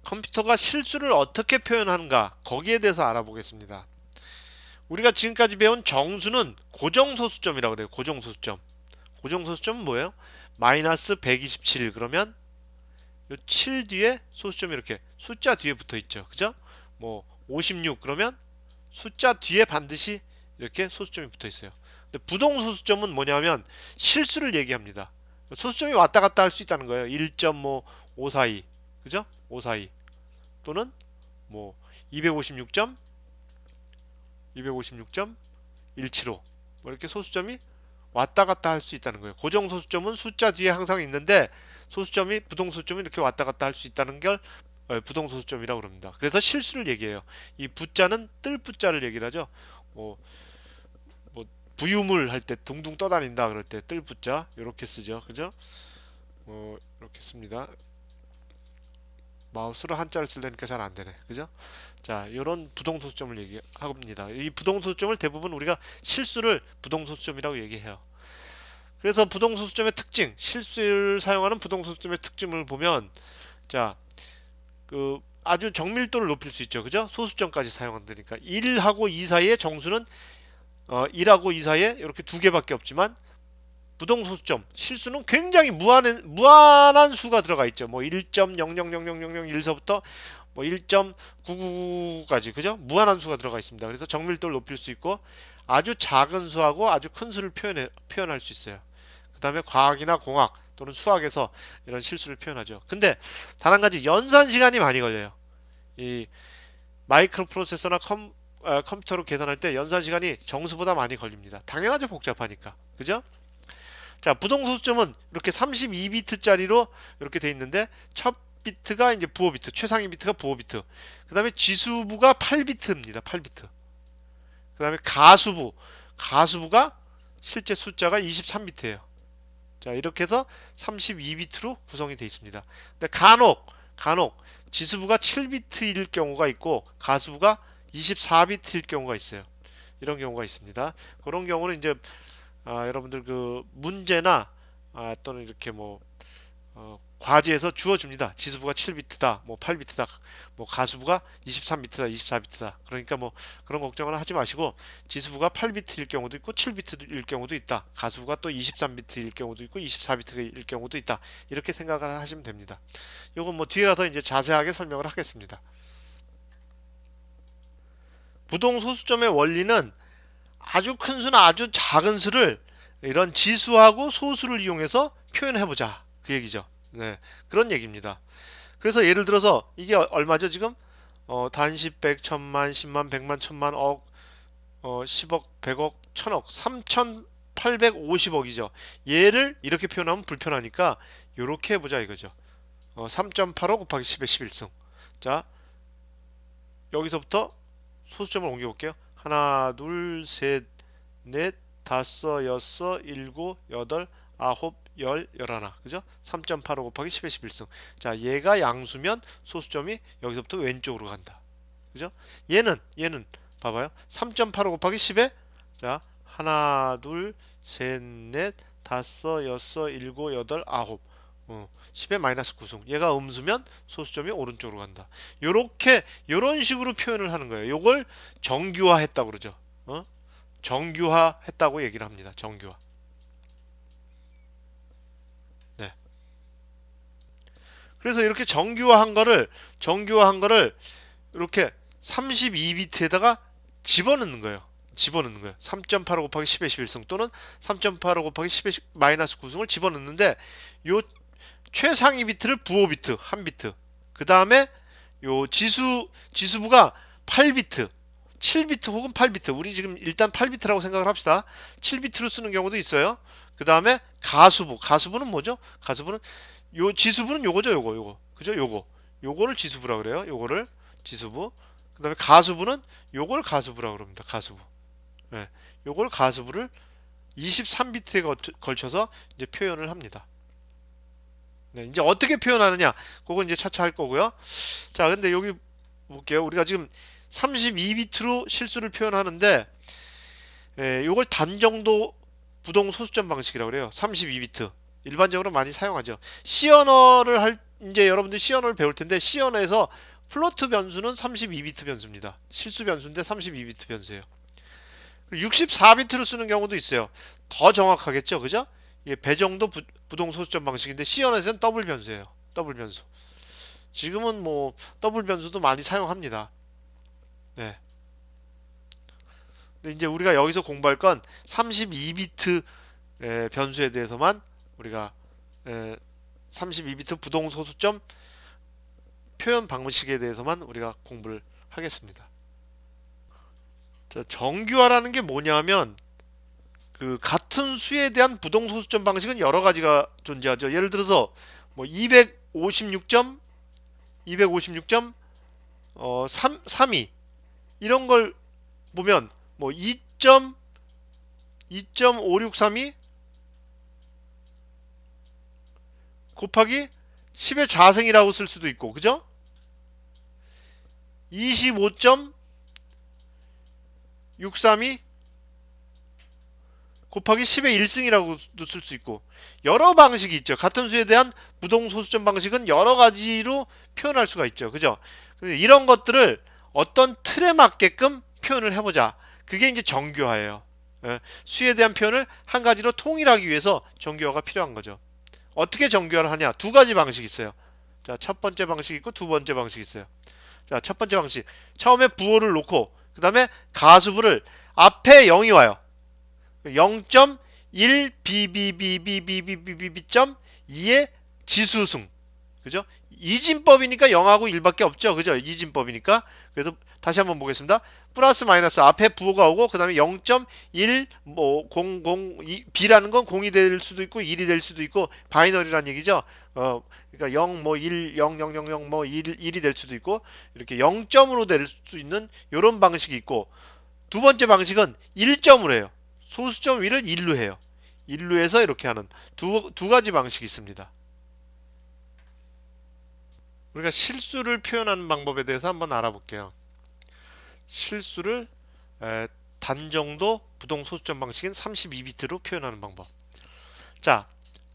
컴퓨터가 실수를 어떻게 표현하는가 거기에 대해서 알아보겠습니다. 우리가 지금까지 배운 정수는 고정소수점이라고 그래요. 고정소수점. 고정소수점은 뭐예요? 마이너스 127 그러면 요 7 뒤에 소수점이 이렇게 숫자 뒤에 붙어 있죠. 그죠? 뭐 56 그러면 숫자 뒤에 반드시 이렇게 소수점이 붙어 있어요. 근데 부동소수점은 뭐냐면 실수를 얘기합니다. 소수점이 왔다 갔다 할 수 있다는 거예요. 1.542 그죠? 542 또는 뭐 256점 256.175 뭐 이렇게 소수점이 왔다 갔다 할 수 있다는 거예요. 고정 소수점은 숫자 뒤에 항상 있는데 소수점이 부동 소수점이 이렇게 왔다 갔다 할 수 있다는 걸 부동 소수점이라고 그럽니다. 그래서 실수를 얘기해요. 이 부자는 뜰 부자를 얘기를 하죠. 뭐, 뭐 부유물 할 때 둥둥 떠다닌다 그럴 때 뜰 부자 이렇게 쓰죠. 그죠? 이렇게 씁니다. 마우스로 한자를 쓰려니까 잘 안 되네. 그죠? 자, 이런 부동소수점을 얘기합니다. 이 부동소수점을 대부분 우리가 실수를 부동소수점이라고 얘기해요. 그래서 부동소수점의 특징, 실수를 사용하는 부동소수점의 특징을 보면, 자, 아주 정밀도를 높일 수 있죠. 그죠? 소수점까지 사용한다니까. 1하고 2 사이의 정수는 1하고 2 사이에 이렇게 두 개밖에 없지만, 부동소수점, 실수는 굉장히 무한한 수가 들어가 있죠. 뭐 1.000001서부터 뭐 1.999까지 그죠? 무한한 수가 들어가 있습니다. 그래서 정밀도를 높일 수 있고 아주 작은 수하고 아주 큰 수를 표현할 수 있어요. 그 다음에 과학이나 공학 또는 수학에서 이런 실수를 표현하죠. 근데 단 한 가지 연산 시간이 많이 걸려요. 이 마이크로 프로세서나 컴퓨터로 계산할 때 연산 시간이 정수보다 많이 걸립니다. 당연하죠. 복잡하니까. 그죠? 자, 부동소수점은 이렇게 32비트짜리로 이렇게 돼 있는데 첫 비트가 이제 부호 비트, 최상위 비트가 부호 비트. 그다음에 지수부가 8비트입니다. 8비트. 그다음에 가수부가 실제 숫자가 23비트예요. 자, 이렇게 해서 32비트로 구성이 되어 있습니다. 근데 간혹 지수부가 7비트일 경우가 있고 가수부가 24비트일 경우가 있어요. 이런 경우가 있습니다. 그런 경우는 이제 여러분들 그 문제나 또는 이렇게 뭐 과제에서 주어줍니다. 지수부가 7비트다, 뭐 8비트다, 뭐 가수부가 23비트다, 24비트다. 그러니까 뭐 그런 걱정은 하지 마시고 지수부가 8비트일 경우도 있고 7비트일 경우도 있다. 가수부가 또 23비트일 경우도 있고 24비트일 경우도 있다. 이렇게 생각을 하시면 됩니다. 이건 뭐 뒤에 가서 이제 자세하게 설명을 하겠습니다. 부동 소수점의 원리는 아주 큰 수나 아주 작은 수를 이런 지수하고 소수를 이용해서 표현해보자. 그 얘기죠. 네, 그런 얘기입니다. 그래서 예를 들어서 이게 얼마죠 지금? 단십, 백, 천만, 십만, 백만, 천만, 억, 10억, 100억, 천억, 3,850억이죠. 얘를 이렇게 표현하면 불편하니까 이렇게 해보자 이거죠. 3.85 곱하기 10의 11승. 자, 여기서부터 소수점을 옮겨볼게요. 하나, 둘, 셋, 넷, 다섯, 여섯, 일곱, 여덟, 아홉, 열, 열하나. 그죠? 3.85 곱하기 10의 11승. 자, 얘가 양수면 소수점이 여기서부터 왼쪽으로 간다. 그죠? 얘는 봐봐요. 3.85 곱하기 10에 자, 하나, 둘, 셋, 넷, 다섯, 여섯, 일곱, 여덟, 아홉. 10의 마이너스 9승. 얘가 음수면 소수점이 오른쪽으로 간다. 요런 식으로 표현을 하는 거예요. 요걸 정규화했다고 그러죠. 정규화했다고 얘기를 합니다. 정규화. 네. 그래서 이렇게 정규화한 거를 이렇게 32비트에다가 집어넣는 거예요. 3.85 곱하기 10의 11승 또는 3.85 곱하기 10의 마이너스 9승을 집어넣는데 요 최상위 비트를 부호 비트 한 비트. 그 다음에 요 지수부가 8비트, 7비트 혹은 8비트. 우리 지금 일단 8비트라고 생각을 합시다. 7비트로 쓰는 경우도 있어요. 그 다음에 가수부는 뭐죠? 가수부는 요 지수부는 요거죠, 요거. 그죠? 요거를 지수부라 그래요. 요거를 지수부. 그 다음에 가수부는 요걸 가수부라 그럽니다. 가수부. 네, 요걸 가수부를 23비트에 걸쳐서 이제 표현을 합니다. 네, 이제 어떻게 표현하느냐, 그건 이제 차차 할 거고요. 자, 근데 여기 볼게요. 우리가 지금 32비트로 실수를 표현하는데, 요걸 단정도 부동 소수점 방식이라고 그래요. 32비트. 일반적으로 많이 사용하죠. C 언어를 할 이제 여러분들 C언어를 배울 텐데 C언어에서 플로트 변수는 32비트 변수입니다. 실수 변수인데 32비트 변수예요. 64비트를 쓰는 경우도 있어요. 더 정확하겠죠, 그죠? 이게 배정도 부동 소수점 방식인데 C언어에서는 더블 변수예요. 더블 변수. 지금은 뭐 더블 변수도 많이 사용합니다. 네. 근데 이제 우리가 여기서 공부할 건 32비트 변수에 대해서만 우리가 32비트 부동 소수점 표현 방식에 대해서만 우리가 공부를 하겠습니다. 자, 정규화라는 게 뭐냐면 그 같은 수에 대한 부동 소수점 방식은 여러 가지가 존재하죠. 예를 들어서 뭐 256점 32 이런 걸 보면 뭐 2.5632 곱하기 10의 자승이라고 쓸 수도 있고, 그죠? 25.632 곱하기 10의 1승이라고도 쓸 수 있고, 여러 방식이 있죠. 같은 수에 대한 부동 소수점 방식은 여러 가지로 표현할 수가 있죠. 그죠? 이런 것들을 어떤 틀에 맞게끔 표현을 해보자. 그게 이제 정규화예요. 수에 대한 표현을 한 가지로 통일하기 위해서 정규화가 필요한 거죠. 어떻게 정규화를 하냐? 두 가지 방식이 있어요. 자, 첫 번째 방식이 있고 두 번째 방식이 있어요. 자, 첫 번째 방식. 처음에 부호를 놓고 그 다음에 가수부를 앞에 0이 와요. 0.1 bbbbbbbb.2의 지수승. 그죠? 이진법이니까 0하고 1밖에 없죠. 그죠? 이진법이니까. 그래서 다시 한번 보겠습니다. 플러스 마이너스 앞에 부호가 오고 그 다음에 0.1 뭐 00 b라는 건 0이 될 수도 있고 1이 될 수도 있고 바이너리란 얘기죠. 그러니까 0 뭐 1 0 0 0 0 뭐 1이 될 수도 있고 이렇게 0점으로 될 수 있는 이런 방식이 있고 두 번째 방식은 1점으로 해요. 소수점 위를 1로 해요. 1로 해서 이렇게 하는 두 가지 방식이 있습니다. 우리가 실수를 표현하는 방법에 대해서 한번 알아볼게요. 실수를 단정도 부동 소수점 방식인 32비트로 표현하는 방법. 자,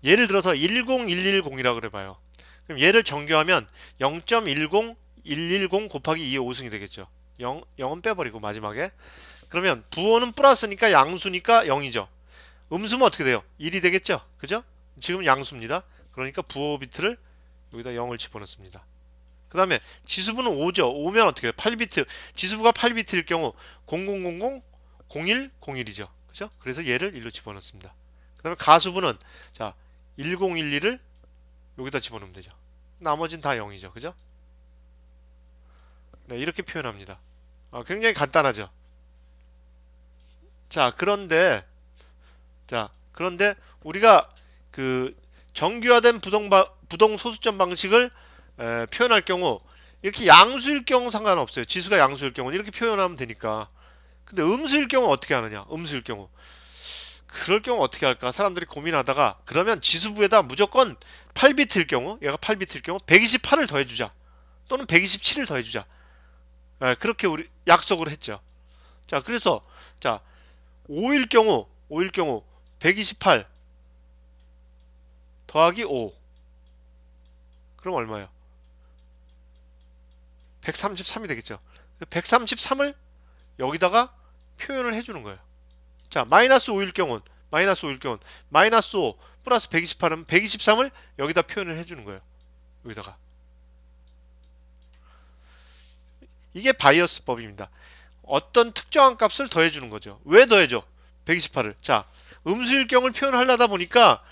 예를 들어서 10110이라고 그래봐요. 그럼 얘를 정규하면 0.10110 곱하기 2의 5승이 되겠죠. 0은 빼버리고 마지막에. 그러면 부호는 플러스니까 양수니까 0이죠. 음수면 어떻게 돼요? 1이 되겠죠. 그죠? 지금 양수입니다. 그러니까 부호 비트를 여기다 0을 집어넣습니다. 그 다음에 지수부는 5죠. 5면 어떻게 해요? 8비트. 지수부가 8비트일 경우 0000 0101이죠. 그죠? 그래서 얘를 1로 집어넣습니다. 그 다음에 가수부는 자 1011을 여기다 집어넣으면 되죠. 나머지는 다 0이죠. 그죠? 네, 이렇게 표현합니다. 굉장히 간단하죠. 자, 그런데 우리가 그 정규화된 부동 소수점 방식을 표현할 경우 이렇게 양수일 경우 상관없어요. 지수가 양수일 경우는 이렇게 표현하면 되니까. 근데 음수일 경우 어떻게 하느냐? 음수일 경우. 그럴 경우 어떻게 할까? 사람들이 고민하다가 그러면 지수부에다 무조건 8비트일 경우, 얘가 8비트일 경우 128을 더해주자. 또는 127을 더해주자. 그렇게 우리 약속을 했죠. 자, 그래서 자 5일 경우 128 더하기 5 그럼 얼마예요? 133이 되겠죠. 133을 여기다가 표현을 해주는 거예요. 자, 마이너스 5일 경우는 마이너스 5 플러스 128은 123을 여기다 표현을 해주는 거예요. 여기다가 이게 바이어스법입니다. 어떤 특정한 값을 더해주는 거죠. 왜 더해줘? 128을. 자, 음수일경을 표현하려다 보니까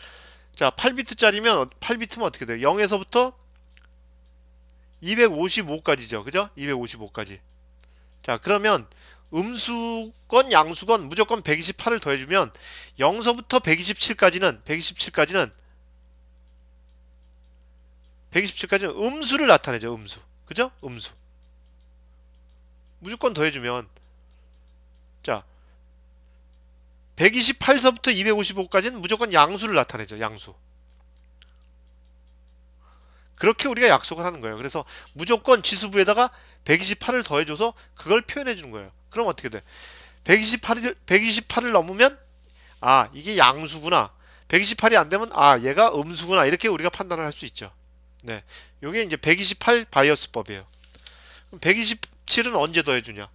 자 8비트짜리면 8비트면 어떻게 돼요? 0에서부터 255까지죠. 그죠? 255까지. 자, 그러면 음수건 양수건 무조건 128을 더해주면 0서부터 127까지는 127까지는 음수를 나타내죠. 음수. 그죠? 음수. 무조건 더해주면 자 128서부터 255까지는 무조건 양수를 나타내죠. 양수. 그렇게 우리가 약속을 하는 거예요. 그래서 무조건 지수부에다가 128을 더해줘서 그걸 표현해 주는 거예요. 그럼 어떻게 돼? 128을 넘으면 이게 양수구나. 128이 안 되면 얘가 음수구나. 이렇게 우리가 판단을 할 수 있죠. 네, 요게 이제 128 바이어스법이에요. 그럼 127은 언제 더해주냐?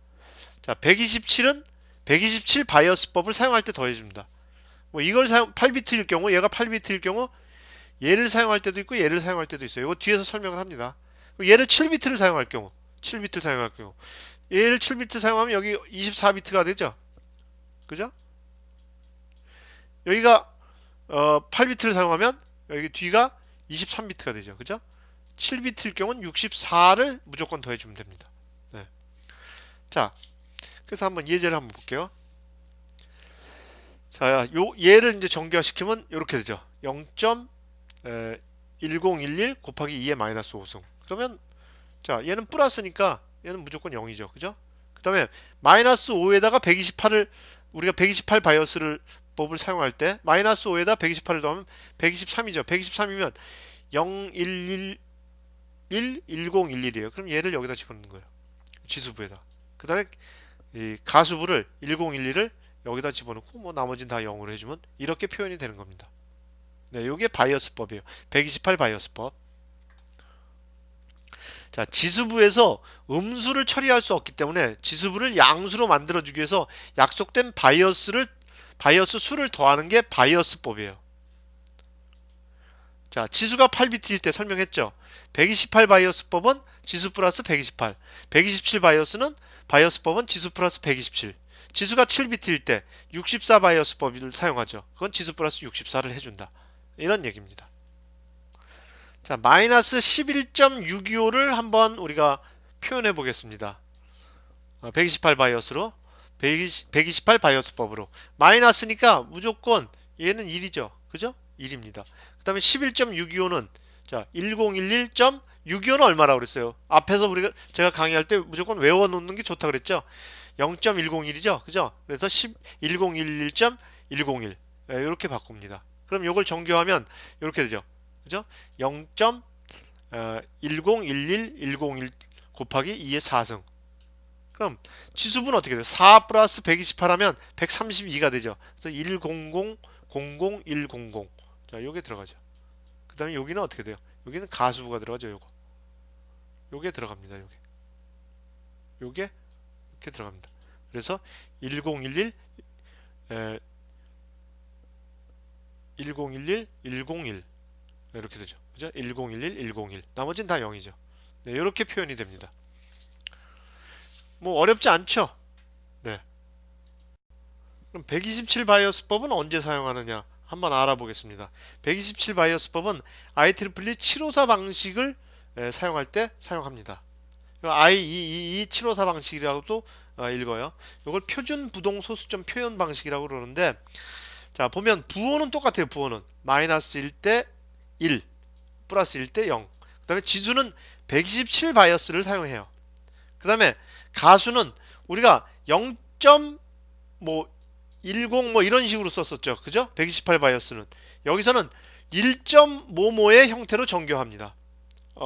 자, 127은 127 바이어스법을 사용할 때 더해줍니다. 뭐 이걸 사용 8비트일 경우, 얘가 8비트일 경우 얘를 사용할 때도 있고 얘를 사용할 때도 있어요. 이거 뒤에서 설명을 합니다. 얘를 7비트를 사용할 경우, 7비트를 사용할 경우, 얘를 7비트 사용하면 여기 24비트가 되죠. 그죠? 여기가 8비트를 사용하면 여기 뒤가 23비트가 되죠. 그죠? 7비트일 경우는 64를 무조건 더해주면 됩니다. 네. 자, 그래서 한번 예제를 한번 볼게요. 자, 얘를 이제 정교화시키면 이렇게 되죠. 0.1011 곱하기 2의 마이너스 5승. 그러면 자, 얘는 플러스니까 얘는 무조건 0이죠. 그죠? 그 다음에 마이너스 5에다가 128을 우리가 128 바이어스를 법을 사용할 때 마이너스 5에다 128을 더하면 123이죠. 123이면 011 1011이에요. 그럼 얘를 여기다 집어넣는 거예요. 지수부에다. 그 다음에 이 가수부를 1011을 여기다 집어넣고 뭐 나머지는 다 0으로 해주면 이렇게 표현이 되는 겁니다. 네, 이게 바이어스법이에요. 128 바이어스법. 자, 지수부에서 음수를 처리할 수 없기 때문에 지수부를 양수로 만들어주기 위해서 약속된 바이어스 수를 더하는 게 바이어스법이에요. 자, 지수가 8비트일 때 설명했죠. 128 바이어스법은 지수 플러스 128. 127 바이어스법은 지수 플러스 127. 지수가 7비트일 때 64 바이어스법을 사용하죠. 그건 지수 플러스 64를 해준다. 이런 얘기입니다. 자, 마이너스 11.625를 한번 우리가 표현해 보겠습니다. 128 바이어스로 128 바이어스법으로 마이너스니까 무조건 얘는 1이죠. 그죠? 1입니다. 그 다음에 11.625는 자 1011.625는 얼마라고 그랬어요? 앞에서 제가 강의할 때 무조건 외워놓는 게 좋다 그랬죠? 0.101이죠. 그죠? 그래서 1011.101 이렇게 바꿉니다. 그럼 이걸 정교하면 이렇게 되죠. 그죠? 0.1011 곱하기 2의 4승. 그럼 지수분 어떻게 돼요? 4 플러스 128 하면 132가 되죠. 그래서 100, 00, 100. 자, 요게 들어가죠. 그 다음에 여기는 어떻게 돼요? 여기는 가수부가 들어가죠. 요게 들어갑니다. 요게 이렇게 들어갑니다. 그래서 1011 1011 101 이렇게 되죠. 그죠? 1011 101 나머지는 다 0이죠. 네, 이렇게 표현이 됩니다. 뭐 어렵지 않죠? 네. 그럼 127 바이어스법은 언제 사용하느냐? 한번 알아보겠습니다. 127 바이어스법은 IEEE 754 방식을 사용할 때 사용합니다. IEEE 754 방식이라고도 읽어요. 이걸 표준 부동 소수점 표현 방식이라고 그러는데 자 보면 부호는 똑같아요. 부호는 마이너스 1 대 1 플러스 1 대 0. 그 다음에 지수는 127 바이어스를 사용해요. 그 다음에 가수는 우리가 0. 뭐 10 뭐 이런 식으로 썼었죠. 그죠? 128 바이어스는 여기서는 1.55의 형태로 정교합니다.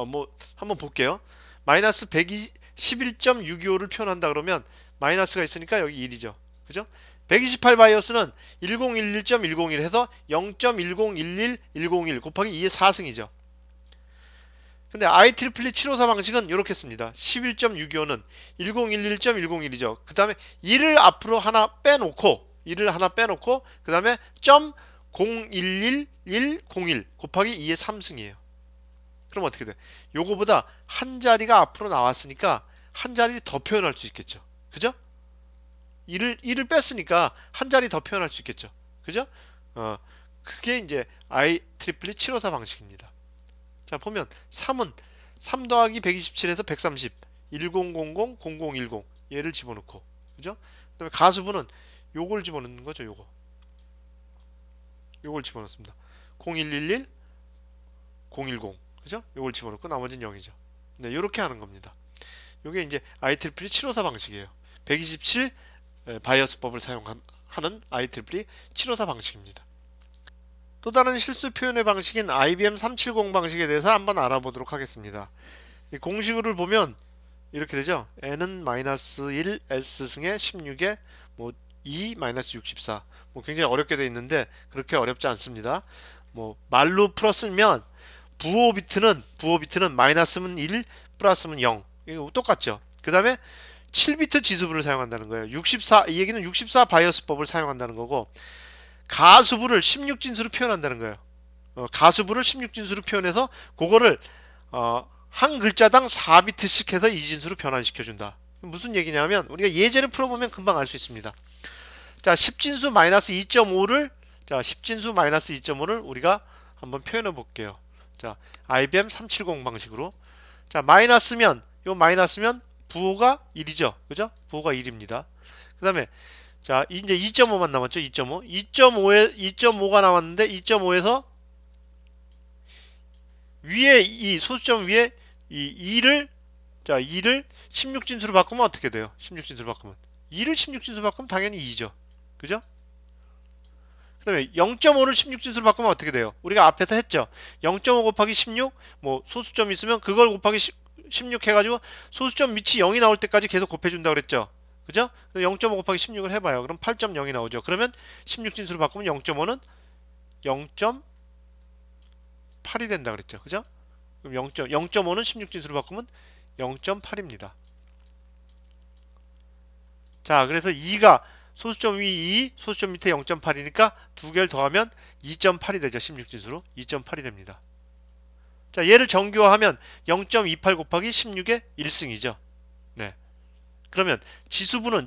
뭐 한번 볼게요. 마이너스 111.625를 표현한다 그러면 마이너스가 있으니까 여기 1이죠. 그죠? 128 바이어스는 1011.101 해서 0.1011 곱하기 2의 4승이죠. 근데 IEEE 754 방식은 이렇게 씁니다. 11.625는 1011.101이죠. 그 다음에 1을 앞으로 하나 빼놓고 그 다음에 .011101 곱하기 2의 3승이에요. 그럼 어떻게 돼? 요거보다 한 자리가 앞으로 나왔으니까 한 자리 더 표현할 수 있겠죠. 그죠? 1을 뺐으니까 한 자리 더 표현할 수 있겠죠. 그죠? 그게 이제 IEEE 754 방식입니다. 자 보면 3은 3 더하기 127에서 130 1000 0010 얘를 집어넣고 그죠? 그 다음에 가수분은 요걸 집어넣는 거죠. 요걸 집어넣습니다. 0111 010 그죠? 요걸 집어넣고 나머지는 0이죠. 네, 요렇게 하는 겁니다. 요게 이제 IEEE 754 방식이에요. 127 바이어스법을 사용하는 IEEE 754 방식입니다. 또 다른 실수 표현의 방식인 IBM 370 방식에 대해서 한번 알아보도록 하겠습니다. 이 공식을 보면 이렇게 되죠. n은 마이너스 1 s승의 16에 뭐 2 마이너스 64. 뭐 굉장히 어렵게 되어 있는데 그렇게 어렵지 않습니다. 뭐 말로 풀었으면 부호 비트는 마이너스면 1, 플러스면 0. 이거 똑같죠. 그 다음에 7비트 지수부를 사용한다는 거예요. 64, 이 얘기는 64 바이오스법을 사용한다는 거고, 가수부를 16진수로 표현한다는 거예요. 가수부를 16진수로 표현해서 그거를 한 글자당 4비트씩 해서 2진수로 변환시켜준다. 무슨 얘기냐면 우리가 예제를 풀어보면 금방 알 수 있습니다. 자, 10진수 마이너스 2.5를 자, 10진수 마이너스 2.5를 우리가 한번 표현해 볼게요. 자, IBM 370 방식으로. 자, 마이너스면 부호가 1이죠. 그죠? 부호가 1입니다. 그다음에 자, 이제 2.5만 남았죠. 2.5가 남았는데 2.5에서 위에 이 소수점 위에 이 2를 16진수로 바꾸면 어떻게 돼요? 16진수로 바꾸면 2를 16진수로 바꾸면 당연히 2죠. 그죠? 그 다음에 0.5를 16진수로 바꾸면 어떻게 돼요? 우리가 앞에서 했죠. 0.5 곱하기 16, 뭐 소수점 있으면 그걸 곱하기 16 해가지고 소수점 밑이 0이 나올 때까지 계속 곱해준다 그랬죠. 그죠? 0.5 곱하기 16을 해봐요. 그럼 8.0이 나오죠. 그러면 16진수로 바꾸면 0.5는 0.8이 된다 그랬죠. 그죠? 그럼 0.5는 16진수로 바꾸면 0.8입니다. 자, 그래서 2가 소수점 위 2, 소수점 밑에 0.8이니까 두 개를 더하면 2.8이 되죠. 16진수로 2.8이 됩니다. 자, 얘를 정교화하면 0.28 곱하기 16의 1승이죠. 네. 그러면 지수부는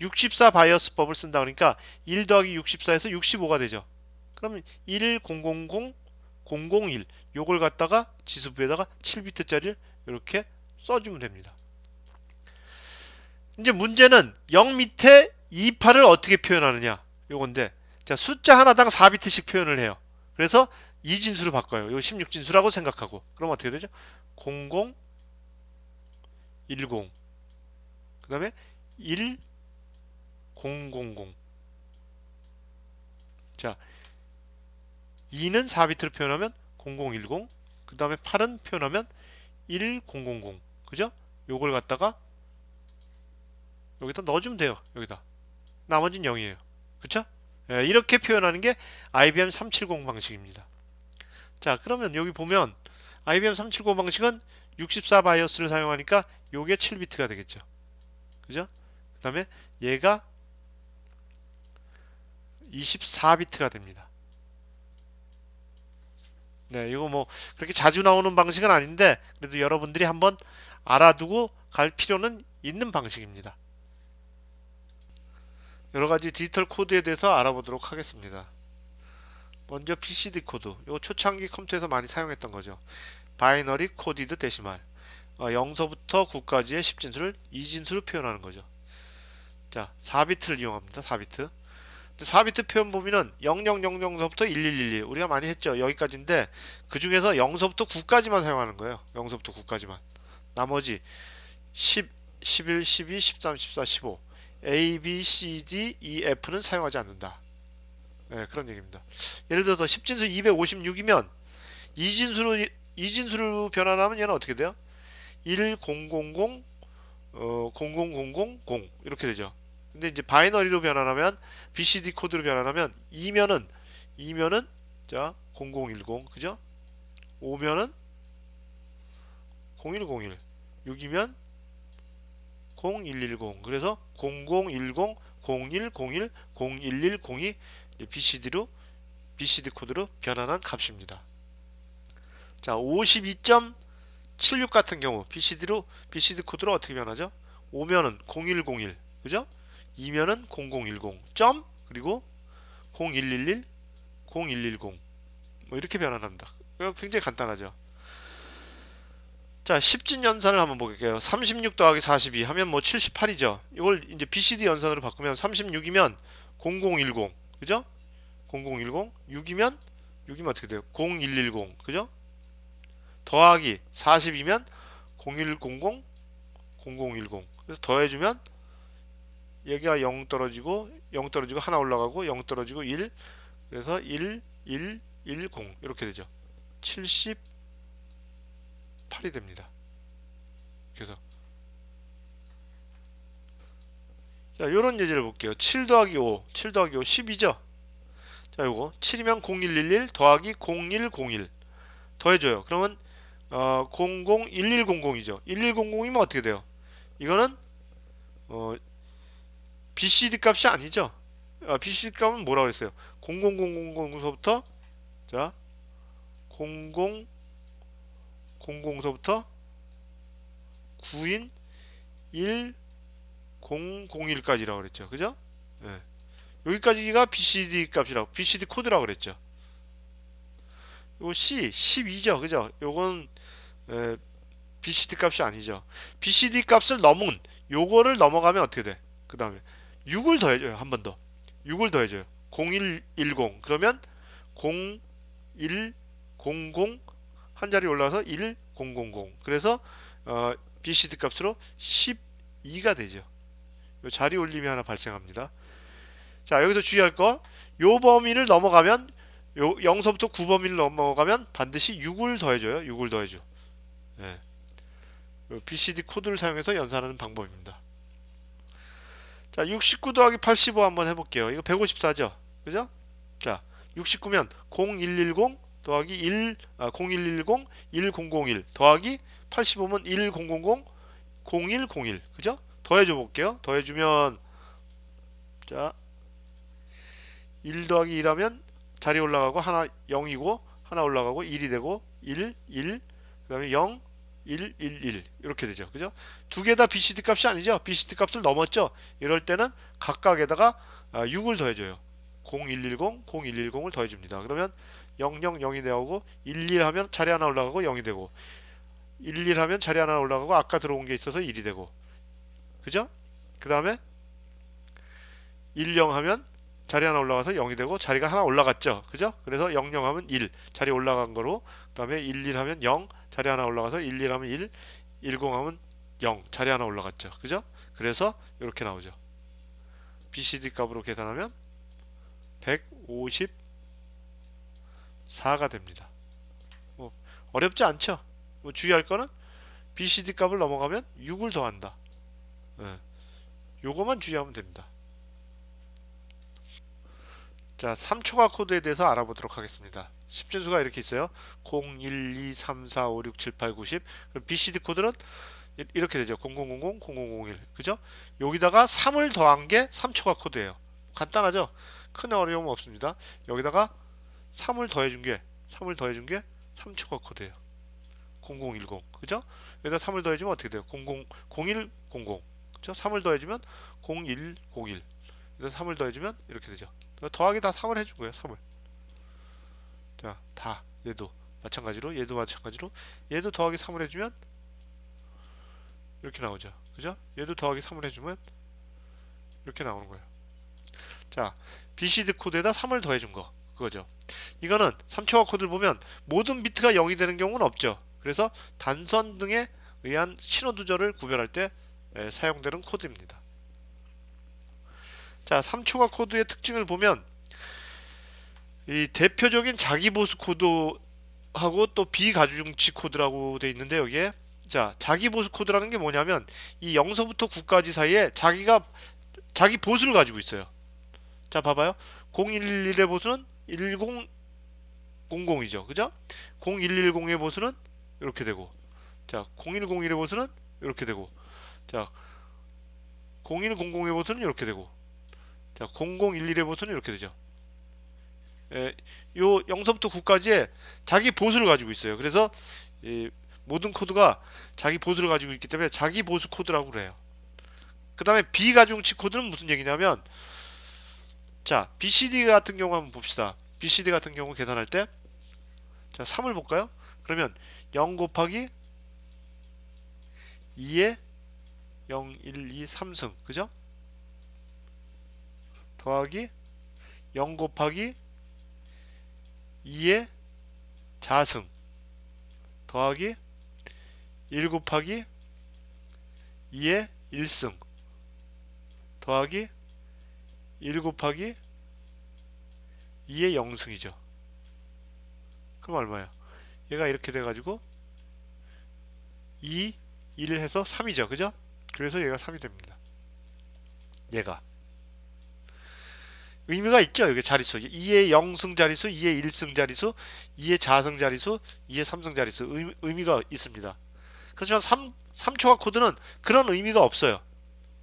64 바이어스법을 쓴다 그러니까 1 더하기 64에서 65가 되죠. 그러면 1, 0, 0, 0, 0, 0, 1 요걸 갖다가 지수부에다가 7비트짜리를 이렇게 써주면 됩니다. 이제 문제는 0 밑에 28을 어떻게 표현하느냐 요건데, 자, 숫자 하나당 4비트씩 표현을 해요. 그래서 2진수로 바꿔요. 요 16진수라고 생각하고. 그럼 어떻게 되죠? 00, 10, 그 다음에 1, 0, 0, 0. 자, 2는 4비트로 표현하면 0010, 그 다음에 8은 표현하면 1000. 그죠? 요걸 갖다가 여기다 넣어주면 돼요. 여기다. 나머지는 0이에요. 그쵸? 예, 이렇게 표현하는 게 IBM 370 방식입니다. 자, 그러면 여기 보면 IBM 370 방식은 64 바이오스를 사용하니까 요게 7비트가 되겠죠. 그죠? 그 다음에 얘가 24비트가 됩니다. 네, 이거 뭐 그렇게 자주 나오는 방식은 아닌데 그래도 여러분들이 한번 알아두고 갈 필요는 있는 방식입니다. 여러 가지 디지털 코드에 대해서 알아보도록 하겠습니다. 먼저 BCD 코드. 이거 초창기 컴퓨터에서 많이 사용했던 거죠. 바이너리 코디드 데시말. 0서부터 9까지의 10진수를 2진수로 표현하는 거죠. 자, 4비트를 이용합니다. 4비트. 4비트 표현 범위는 0000서부터 1111 우리가 많이 했죠. 여기까지인데 그 중에서 0서부터 9까지만 사용하는 거예요. 0서부터 9까지만. 나머지 10, 11, 12, 13, 14, 15 A, B, C, D, E, F는 사용하지 않는다. 네, 그런 얘기입니다. 예를 들어서 10진수 256이면 2진수로 변환하면 얘는 어떻게 돼요? 1, 0, 0, 0, 0, 0, 0, 0, 0 이렇게 되죠. 근데 이제 바이너리로 변환하면 BCD 코드로 변환하면 2면은 자 0010 그죠? 5면은 0101 6이면 0110 그래서 0010 0101 011 02 BCD 코드로 변환한 값입니다. 자, 52.76 같은 경우 BCD 코드로 어떻게 변하죠? 5면은 0101 그죠? 2면은 0010 점 그리고 0111 0110 뭐 이렇게 변환합니다. 굉장히 간단하죠. 자, 10진 연산을 한번 볼게요. 36 더하기 42 하면 뭐 78이죠. 이걸 이제 BCD 연산으로 바꾸면 36이면 0010 그죠? 0010 6이면 어떻게 돼요? 0110 그죠? 더하기 40이면 0100 0010 그래서 더해주면 여기가 0 떨어지고 하나 올라가고 0 떨어지고 1 그래서 1 1 1 0 이렇게 되죠. 78이 됩니다. 그래서 자, 요런 예제를 볼게요. 7 더하기 5 12죠. 자, 요거 7이면 0111 더하기 0101 더해줘요. 그러면 1100이죠. 1100이면 어떻게 돼요? 이거는 BCD 값이 아니죠. BCD 값은 뭐라고 했어요? 00000서부터 자 0000서부터 9인 1001까지라고 그랬죠. 그죠? 예. 여기까지가 BCD 값이라고 BCD 코드라고 그랬죠. 요 C 12죠. 그죠? 요건 BCD 값이 아니죠. BCD 값을 넘은 요거를 넘어가면 어떻게 돼? 그 다음에 6을 더해줘요. 한 번 더. 6을 더해줘요. 0110 그러면 0100 한 자리 올라와서 1000 그래서 BCD 값으로 12가 되죠. 요 자리 올림이 하나 발생합니다. 자, 여기서 주의할 거, 요 범위를 넘어가면 요 0서부터 9 범위를 넘어가면 반드시 6을 더해줘요. 6을 더해줘. 예. BCD 코드를 사용해서 연산하는 방법입니다. 자, 69 더하기 85 한번 해볼게요. 이거 154죠? 그죠? 자, 69면 0110 더하기 0110 1001 더하기 85면 1000 0101 그죠? 더해줘 볼게요. 더해주면 자, 1 더하기 2라면 자리 올라가고 하나 0이고 하나 올라가고 1이 되고 1 1 그다음에 0 1 1 1 이렇게 되죠. 그죠? 두 개 다 BCD 값이 아니죠. BCD 값을 넘었죠. 이럴 때는 각각에다가 6을 더해줘요. 0110 0110을 더해줍니다. 그러면 0 0 0이 나오고 1 1 하면 자리 하나 올라가고 0이 되고 1 1 하면 자리 하나 올라가고 아까 들어온 게 있어서 1이 되고 그죠? 그 다음에 1 0 하면 자리 하나 올라가서 0이 되고 자리가 하나 올라갔죠. 그죠? 그래서 0 0 하면 1 자리 올라간 거로 그 다음에 1 1 하면 0 자리 하나 올라가서 1 1 하면 1 1 0 하면 0 자리 하나 올라갔죠. 그죠? 그래서 이렇게 나오죠. BCD 값으로 계산하면 154가 됩니다. 뭐 어렵지 않죠? 뭐 주의할 거는 BCD 값을 넘어가면 6을 더한다. 예. 요거만 주의하면 됩니다. 자, 3초가 코드에 대해서 알아보도록 하겠습니다. 10진수가 이렇게 있어요. 0, 1, 2, 3, 4, 5, 6, 7, 8, 90. BCD 코드는 이렇게 되죠. 0000, 0001. 그죠? 여기다가 3을 더한 게 3초가 코드예요. 간단하죠? 큰 어려움 없습니다. 여기다가 3을 더해준 게 3초가 코드예요. 0010. 그죠? 여기다 3을 더해주면 어떻게 돼요? 0100. 그죠? 3을 더해주면 0101. 여기다 3을 더해주면 이렇게 되죠. 더하기 다 3을 해준 거예요. 3을. 자, 다 얘도 마찬가지로 얘도 더하기 3을 해주면 이렇게 나오죠. 그죠? 얘도 더하기 3을 해주면 이렇게 나오는 거예요. 자, BCD 코드에다 3을 더해준 거 그거죠. 이거는 3초가 코드를 보면 모든 비트가 0이 되는 경우는 없죠. 그래서 단선 등에 의한 신호 두절을 구별할 때 사용되는 코드입니다. 자, 3초가 코드의 특징을 보면 이 대표적인 자기보수 코드하고 또 비가중치 코드라고 돼 있는데 여기에 자, 자기보수 코드라는 게 뭐냐면 이 0서부터 9까지 사이에 자기 보수를 가지고 있어요. 자, 봐봐요. 0111의 보수는 1000이죠. 그죠? 0110의 보수는 이렇게 되고 자, 0101의 보수는 이렇게 되고 자, 0100의 보수는 이렇게 되고 자, 0011의 보수는 이렇게 되죠. 요 0서부터 9까지의 자기 보수를 가지고 있어요. 그래서 모든 코드가 자기 보수를 가지고 있기 때문에 자기 보수 코드라고 그래요. 그 다음에 비가중치 코드는 무슨 얘기냐면 자, BCD 같은 경우 한번 봅시다. BCD 같은 경우 계산할 때 자, 3을 볼까요? 그러면 0 곱하기 2에 0, 1, 2, 3승 그죠? 더하기 0 곱하기 2의 자승 더하기 1 곱하기 2의 1승 더하기 1 곱하기 2의 0승이죠. 그럼 얼마야? 얘가 이렇게 돼가지고 2, 1을 해서 3이죠. 그죠? 그래서 얘가 3이 됩니다. 얘가 의미가 있죠. 이게 자릿수. 2의 0승 자릿수, 2의 1승 자릿수, 2의 자승 자릿수, 2의 3승 자릿수 의미가 있습니다. 그렇지만 3초각 코드는 그런 의미가 없어요.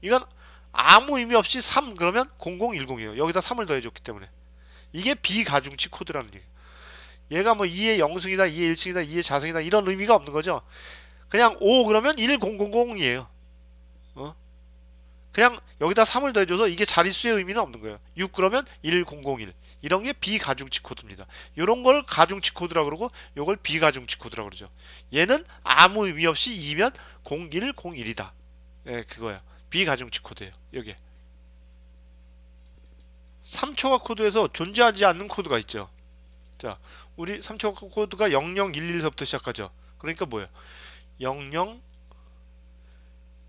이건 아무 의미 없이 3 그러면 0010이에요. 여기다 3을 더해줬기 때문에. 이게 비가중치 코드라는 얘기예요. 얘가 뭐 2의 0승이다, 2의 1승이다, 2의 자승이다 이런 의미가 없는 거죠. 그냥 5 그러면 1000이에요. 그냥 여기다 3을 더해줘서 이게 자릿수의 의미는 없는 거예요. 6 그러면 1001 이런 게 비가중치 코드입니다. 이런 걸 가중치 코드라고 그러고 이걸 비가중치 코드라고 그러죠. 얘는 아무 의미 없이 2면 0101이다. 예, 그거야. 비가중치 코드예요. 여기 3초각 코드에서 존재하지 않는 코드가 있죠. 자, 우리 3초각 코드가 0011서부터 시작하죠. 그러니까 뭐예요? 00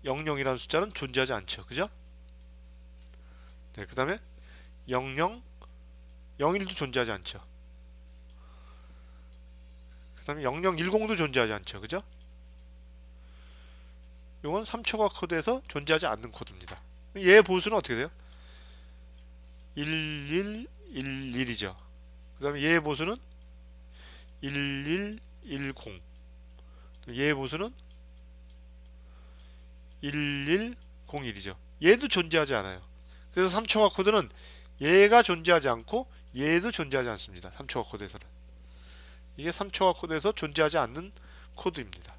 00이라는 숫자는 존재하지 않죠. 그죠? 네, 그 다음에 00 01도 존재하지 않죠. 그 다음에 0010도 존재하지 않죠. 그죠? 이건 3초각 코드에서 존재하지 않는 코드입니다. 얘 보수는 어떻게 돼요? 1111이죠. 그 다음에 얘의 보수는 1110. 얘의 보수는 1101이죠. 얘도 존재하지 않아요. 그래서 3초각 코드는 얘가 존재하지 않고 얘도 존재하지 않습니다. 3초각 코드에서는. 이게 3초각 코드에서 존재하지 않는 코드입니다.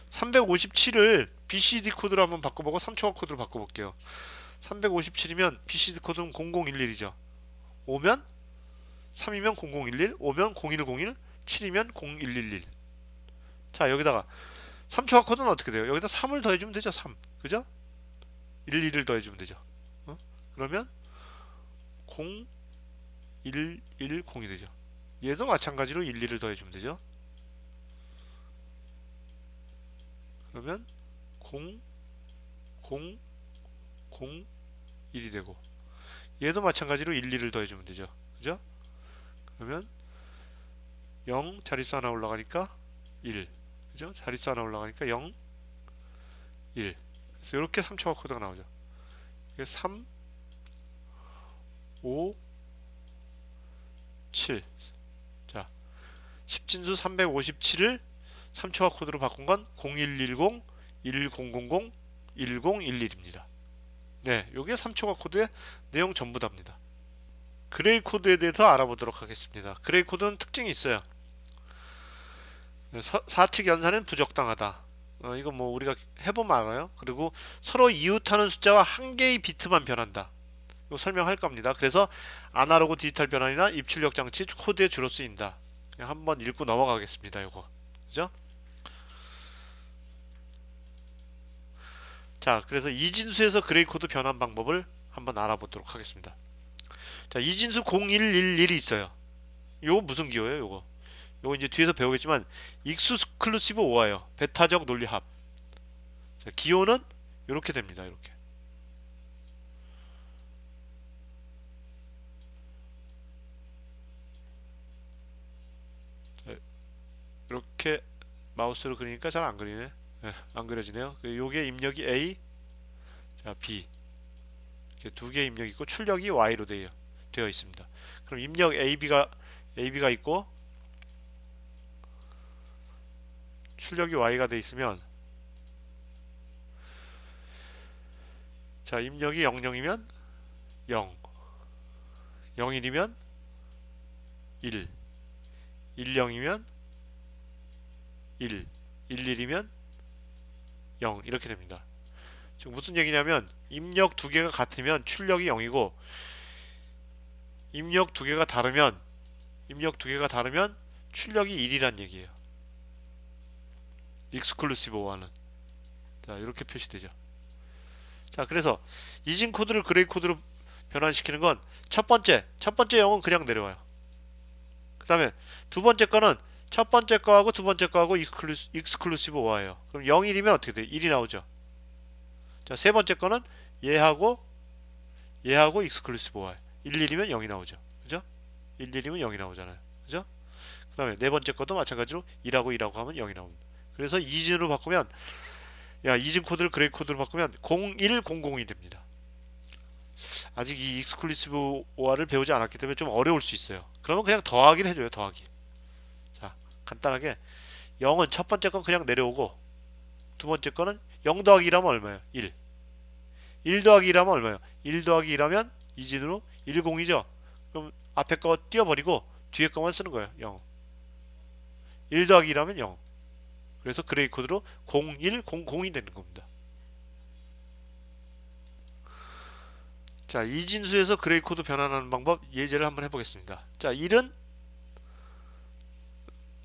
357을 BCD 코드로 한번 바꿔보고 3초각 코드로 바꿔볼게요. 357이면 BCD 코드는 0011이죠. 5면 3이면 0011, 5면 0101, 7이면 0111. 자, 여기다가 3초각 코드는 어떻게 돼요? 여기다 3을 더해주면 되죠. 3. 그죠? 11을 더해주면 되죠. 그러면 0110이 되죠. 얘도 마찬가지로 11을 더해주면 되죠. 그러면 0001이 되고 얘도 마찬가지로 11을 더해주면 되죠. 그죠? 그러면 0 자릿수 하나 올라가니까 1. 그죠? 자릿수 하나 올라가니까 0, 1. 그래서 이렇게 3초각 코드가 나오죠. 이게 3, 5, 7. 자, 10진수 357을 3초각 코드로 바꾼 건 0110, 1000, 1011입니다. 네, 요게 3초각 코드의 내용 전부 답니다. 그레이 코드에 대해서 알아보도록 하겠습니다. 그레이 코드는 특징이 있어요. 사측 연산은 부적당하다. 이거 뭐 우리가 해보면 알아요. 그리고 서로 이웃하는 숫자와 한 개의 비트만 변한다. 이거 설명할 겁니다. 그래서 아날로그 디지털 변환이나 입출력 장치 코드에 주로 쓰인다. 그냥 한번 읽고 넘어가겠습니다. 이거 그죠? 자, 그래서 이진수에서 그레이 코드 변환 방법을 한번 알아보도록 하겠습니다. 자, 이진수 0111이 있어요. 요거 무슨 기호예요? 요거 이제 뒤에서 배우겠지만 익스클루시브 오아예요. 배타적 논리 합. 자, 기호는 이렇게 됩니다. 이렇게. 자, 이렇게 마우스로 그리니까 잘 안 그리네. 네, 안 그려지네요. 요게 입력이 A, 자 B. 이렇게 두 개의 입력이 있고 출력이 Y로 되어 있습니다. 그럼 입력 AB가 있고 출력이 Y가 돼 있으면 자, 입력이 00이면 0, 01이면 1, 10이면 1, 11이면 0 이렇게 됩니다. 지금 무슨 얘기냐면 입력 두 개가 같으면 출력이 0이고 입력 두 개가 다르면 출력이 1이란 얘기예요. 익스클루시브 오아는. 자, 이렇게 표시되죠. 자, 그래서 이진 코드를 그레이 코드로 변환시키는 건 첫 번째 0은 그냥 내려와요. 그 다음에 두 번째 거는 첫 번째 거하고 두 번째 거하고 익스클루시브 오아예요. 그럼 0, 1이면 어떻게 돼요? 1이 나오죠. 자, 세 번째 거는 얘하고 익스클루시브 오아. 1, 1이면 0이 나오죠. 그죠? 1, 1이면 0이 나오잖아요. 그죠? 그 다음에 네 번째 것도 마찬가지로 1하고 하면 0이 나옵니다. 그래서 이진으로 바꾸면 이진 코드를 그레이 코드로 바꾸면 0100이 됩니다. 아직 이 익스클루시브 OR을 배우지 않았기 때문에 좀 어려울 수 있어요. 그러면 그냥 더하기를 해줘요. 더하기. 자, 간단하게 0은 첫 번째 건 그냥 내려오고 두 번째 거는 0 더하기 2라면 얼마예요? 1. 1 더하기 2라면 얼마예요? 1 더하기 2라면 이진으로 10이죠? 그럼 앞에 거 띄워버리고 뒤에 거만 쓰는 거예요. 0. 1 더하기 2라면 0. 그래서 그레이 코드로 0100이 되는 겁니다. 자, 이진수에서 그레이 코드 변환하는 방법 예제를 한번 해보겠습니다. 자, 1은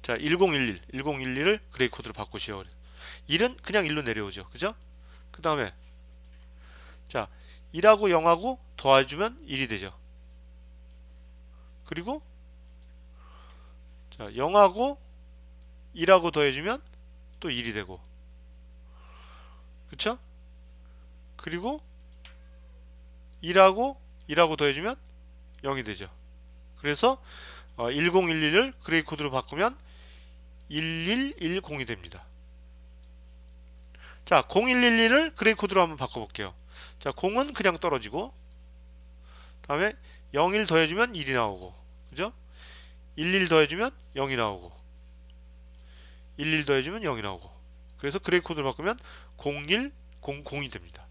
자 1011을 그레이 코드로 바꾸시오. 1은 그냥 1로 내려오죠. 그죠? 그 다음에 자 1하고 0하고 더해주면 1이 되죠. 그리고 자 0하고 1하고 더해주면 또 1이 되고, 그쵸? 그리고 1하고 더해주면 0이 되죠. 그래서 1011을 그레이 코드로 바꾸면 1110이 됩니다. 자, 0111을 그레이 코드로 한번 바꿔볼게요. 자, 0은 그냥 떨어지고, 다음에 01 더해주면 1이 나오고, 그죠? 11 더해주면 0이 나오고, 11 더해주면 0이 나오고. 그래서 그레이 코드로 바꾸면 0100이 됩니다.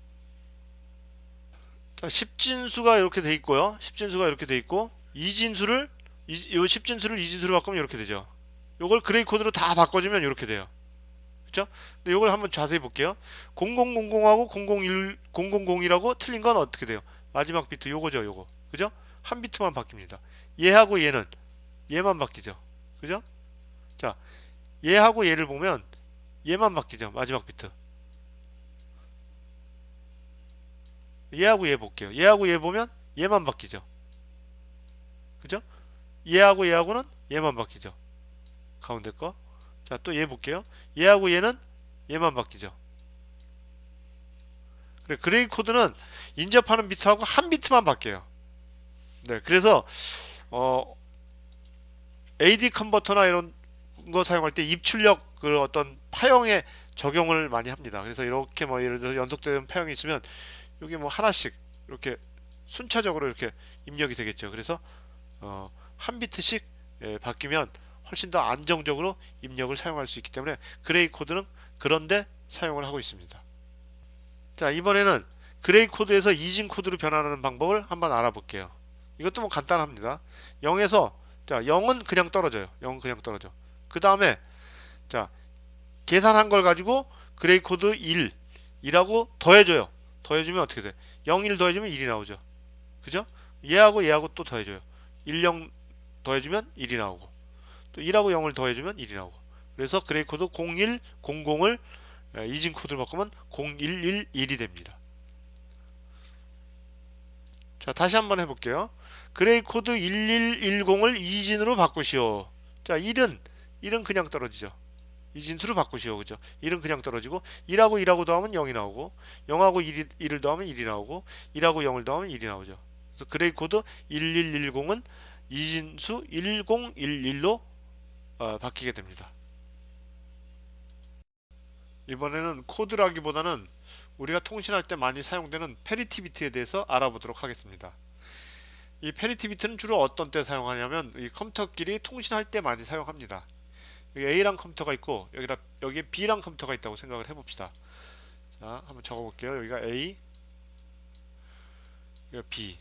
자, 10진수가 이렇게 돼 있고요. 10진수가 이렇게 돼 있고, 이진수를 이 10진수를 이진수로 바꾸면 이렇게 되죠. 요걸 그레이 코드로 다 바꿔주면 이렇게 돼요. 그쵸? 근데 요걸 한번 자세히 볼게요. 0000하고 001이라고 틀린 건 어떻게 돼요? 마지막 비트 요거죠, 요거. 그죠? 한 비트만 바뀝니다. 얘하고 얘는 얘만 바뀌죠. 그죠? 자, 얘하고 얘를 보면 얘만 바뀌죠. 마지막 비트. 얘하고 얘 볼게요. 얘하고 얘 보면 얘만 바뀌죠. 그죠? 얘하고 얘하고는 얘만 바뀌죠. 가운데 거. 자, 또 얘 볼게요. 얘하고 얘는 얘만 바뀌죠. 그래, 그레이 코드는 인접하는 비트하고 한 비트만 바뀌어요. 네, 그래서 AD 컨버터나 이런 거 사용할 때 입출력 그 어떤 파형에 적용을 많이 합니다. 그래서 이렇게 뭐 예를 들어 연속되는 파형이 있으면 여기 뭐 하나씩 이렇게 순차적으로 이렇게 입력이 되겠죠. 그래서 한 비트씩 바뀌면 훨씬 더 안정적으로 입력을 사용할 수 있기 때문에 그레이 코드는 그런데 사용을 하고 있습니다. 자, 이번에는 그레이 코드에서 이진 코드로 변환하는 방법을 한번 알아볼게요. 이것도 뭐 간단합니다. 0에서 자 0은 그냥 떨어져요. 0은 그냥 떨어져. 그 다음에 자 계산한 걸 가지고 그레이 코드 1이라고 더해줘요. 더해주면 어떻게 돼? 0, 1 더해주면 1이 나오죠. 그죠? 얘하고 또 더해줘요. 1, 0 더해주면 1이 나오고, 또 1하고 0을 더해주면 1이 나오고. 그래서 그레이 코드 0100을 이진 코드를 바꾸면 0111이 됩니다. 자, 다시 한번 해볼게요. 그레이 코드 1110을 이진으로 바꾸시오. 자, 1은 그냥 떨어지죠. 이진수로 바꾸시오. 그죠? 1은 그냥 떨어지고 1하고 더하면 0이 나오고, 0하고 1을 더하면 1이 나오고, 1하고 0을 더하면 1이 나오죠. 그래서 그레이 코드 1110은 이진수 1011로 바뀌게 됩니다. 이번에는 코드라기보다는 우리가 통신할 때 많이 사용되는 페리티 비트에 대해서 알아보도록 하겠습니다. 이 페리티 비트는 주로 어떤 때 사용하냐면 이 컴퓨터끼리 통신할 때 많이 사용합니다. 여기 A랑 컴퓨터가 있고 여기에 B랑 컴퓨터가 있다고 생각을 해봅시다. 자, 한번 적어볼게요. 여기가 A, 여기가 B.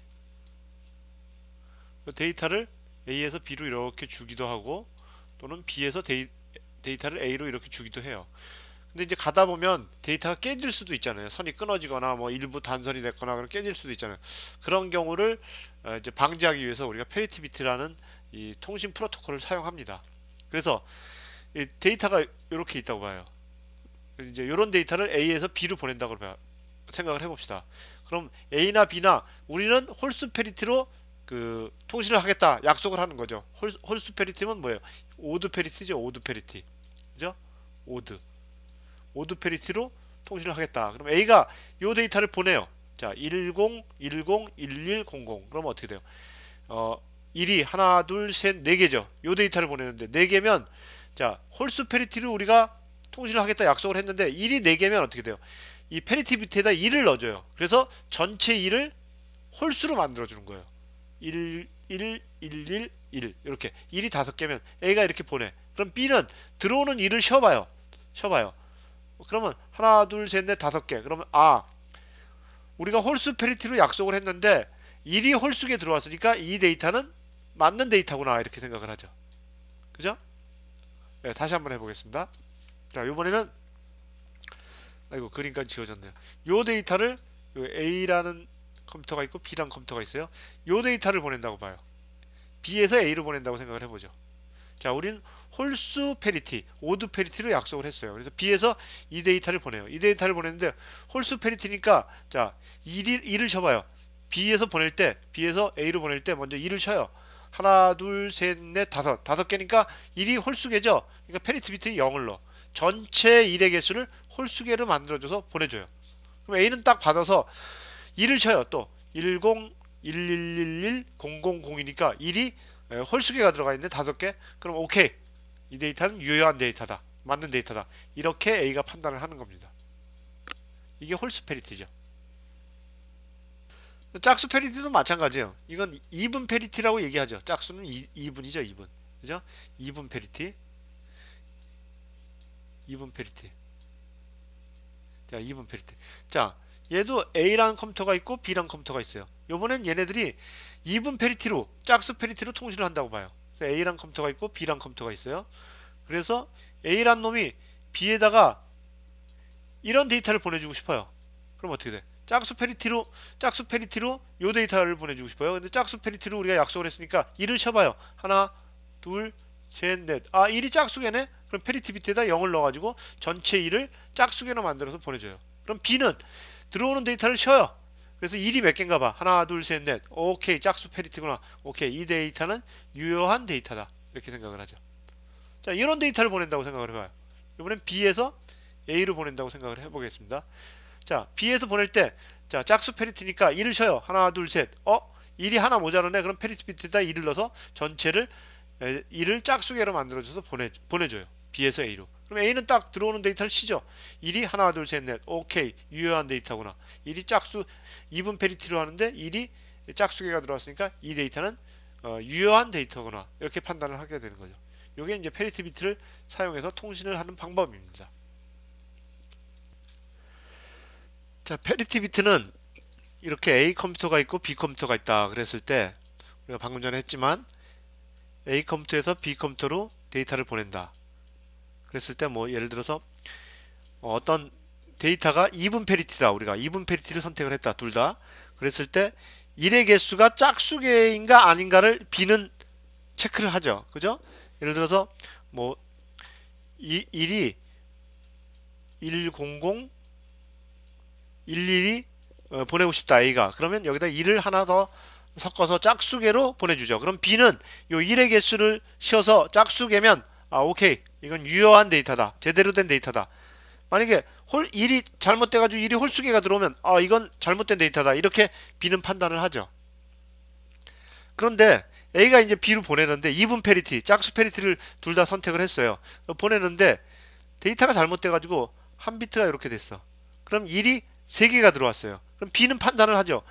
데이터를 A에서 B로 이렇게 주기도 하고, 또는 B에서 데이터를 A로 이렇게 주기도 해요. 근데 이제 가다 보면 데이터가 깨질 수도 있잖아요. 선이 끊어지거나 뭐 일부 단선이 됐거나 그럼 깨질 수도 있잖아요. 그런 경우를 이제 방지하기 위해서 우리가 페리티 비트라는 이 통신 프로토콜을 사용합니다. 그래서 이 데이터가 이렇게 있다고 봐요. 이제 이런 데이터를 A에서 B로 보낸다고 생각을 해봅시다. 그럼 A나 B나 우리는 홀수 페리티로 그 통신을 하겠다 약속을 하는 거죠. 홀수 페리티는 뭐예요? 오드 페리티죠. 오드 페리티. 그죠? 오드 페리티로 통신을 하겠다. 그럼 A가 이 데이터를 보내요. 자, 10, 10, 1100. 그러면 어떻게 돼요? 1이 하나, 둘, 셋, 네 개죠. 이 데이터를 보내는데 네 개면 자, 홀수 페리티로 우리가 통신을 하겠다 약속을 했는데 1이 네 개면 어떻게 돼요? 이 페리티 비트에다 1을 넣어줘요. 그래서 전체 1을 홀수로 만들어주는 거예요. 1, 1, 1, 1, 1 이렇게 1이 5개면 A가 이렇게 보내. 그럼 B는 들어오는 1을 쉬어봐요. 그러면 하나, 둘, 셋, 넷, 5개. 그러면 우리가 홀수 페리티로 약속을 했는데 1이 홀수에 들어왔으니까 이 데이터는 맞는 데이터구나 이렇게 생각을 하죠. 그죠? 네, 다시 한번 해보겠습니다. 자, 이번에는 아이고 그림까지 지워졌네요. 요 데이터를 요 A라는 컴퓨터가 있고 B라는 컴퓨터가 있어요. 요 데이터를 보낸다고 봐요. B에서 A로 보낸다고 생각을 해보죠. 자, 우린 홀수 페리티, 오드 페리티로 약속을 했어요. 그래서 B에서 이 데이터를 보내요. 이 데이터를 보냈는데 홀수 페리티니까 자, 1을 쉬어봐요. B에서 A로 보낼 때 먼저 1을 쉬어요. 하나, 둘, 셋, 넷, 5개니까 1이 홀수계죠. 그러니까 페리티 비트 0을 넣어. 전체 1의 개수를 홀수계로 만들어줘서 보내줘요. 그럼 A는 딱 받아서 1을 쉬어요. 또 10, 1111, 0002니까 1이 홀수계가 들어가 있는 5개. 그럼 오케이. 이 데이터는 유효한 데이터다. 맞는 데이터다. 이렇게 A가 판단을 하는 겁니다. 이게 홀수 페리티죠. 짝수 페리티도 마찬가지예요. 이건 이분 페리티라고 얘기하죠. 짝수는 2분이죠. 2분. 그죠? 2분 페리티. 2분 페리티. 자, 2분 페리티. 자, 얘도 A라는 컴퓨터가 있고 B라는 컴퓨터가 있어요. 요번엔 얘네들이 2분 페리티로 짝수 페리티로 통신을 한다고 봐요. A라는 컴퓨터가 있고 B라는 컴퓨터가 있어요. 그래서 A라는 놈이 B에다가 이런 데이터를 보내주고 싶어요. 그럼 어떻게 돼? 짝수 페리티로 요 데이터를 보내주고 싶어요. 근데 짝수 페리티로 우리가 약속을 했으니까 1을 쉬어봐요. 하나, 둘, 셋, 넷. 1이 짝수계네? 그럼 페리티 비트에다 0을 넣어가지고 전체 1을 짝수계로 만들어서 보내줘요. 그럼 B는 들어오는 데이터를 쉬어요. 그래서 1이 몇 개인가 봐. 하나, 둘, 셋, 넷. 오케이, 짝수 페리티구나. 오케이, 이 데이터는 유효한 데이터다. 이렇게 생각을 하죠. 자, 이런 데이터를 보낸다고 생각을 해봐요. 이번엔 B에서 A로 보낸다고 생각을 해보겠습니다. 자, B에서 보낼 때, 자, 짝수 페리티니까 1을 쉬어요. 하나, 둘, 셋. 1이 하나 모자라네. 그럼 페리티 비트에다 1을 넣어서 전체를 1을 짝수계로 만들어줘서 보내줘요. B에서 A로. 그럼 A는 딱 들어오는 데이터를 쉬죠. 1이 하나, 둘, 셋, 넷. 오케이. 유효한 데이터구나. 1이 짝수 2분 페리티로 하는데 1이 짝수계가 들어왔으니까 이 데이터는 유효한 데이터구나. 이렇게 판단을 하게 되는 거죠. 이게 이제 페리티 비트를 사용해서 통신을 하는 방법입니다. 자, 페리티 비트는 이렇게 A 컴퓨터가 있고 B 컴퓨터가 있다 그랬을 때 우리가 방금 전에 했지만 A 컴퓨터에서 B 컴퓨터로 데이터를 보낸다 그랬을 때 뭐 예를 들어서 어떤 데이터가 2분 페리티다. 우리가 2분 페리티를 선택을 했다. 둘 다. 그랬을 때 1의 개수가 짝수계인가 아닌가를 B는 체크를 하죠. 그죠? 예를 들어서 뭐 1이 100 11이 보내고 싶다. A가. 그러면 여기다 1을 하나 더 섞어서 짝수계로 보내주죠. 그럼 B는 요 1의 개수를 씌워서 짝수계면 오케이. 이건 유효한 데이터다. 제대로 된 데이터다. 만약에 1이 잘못돼가지고 1이 홀수계가 들어오면 이건 잘못된 데이터다. 이렇게 B는 판단을 하죠. 그런데 A가 이제 B로 보내는데 2분 페리티, 짝수 페리티를 둘 다 선택을 했어요. 보내는데 데이터가 잘못돼가지고 한 비트가 이렇게 됐어. 그럼 1이 3개가 들어왔어요. 그럼 B는 판단을 하죠.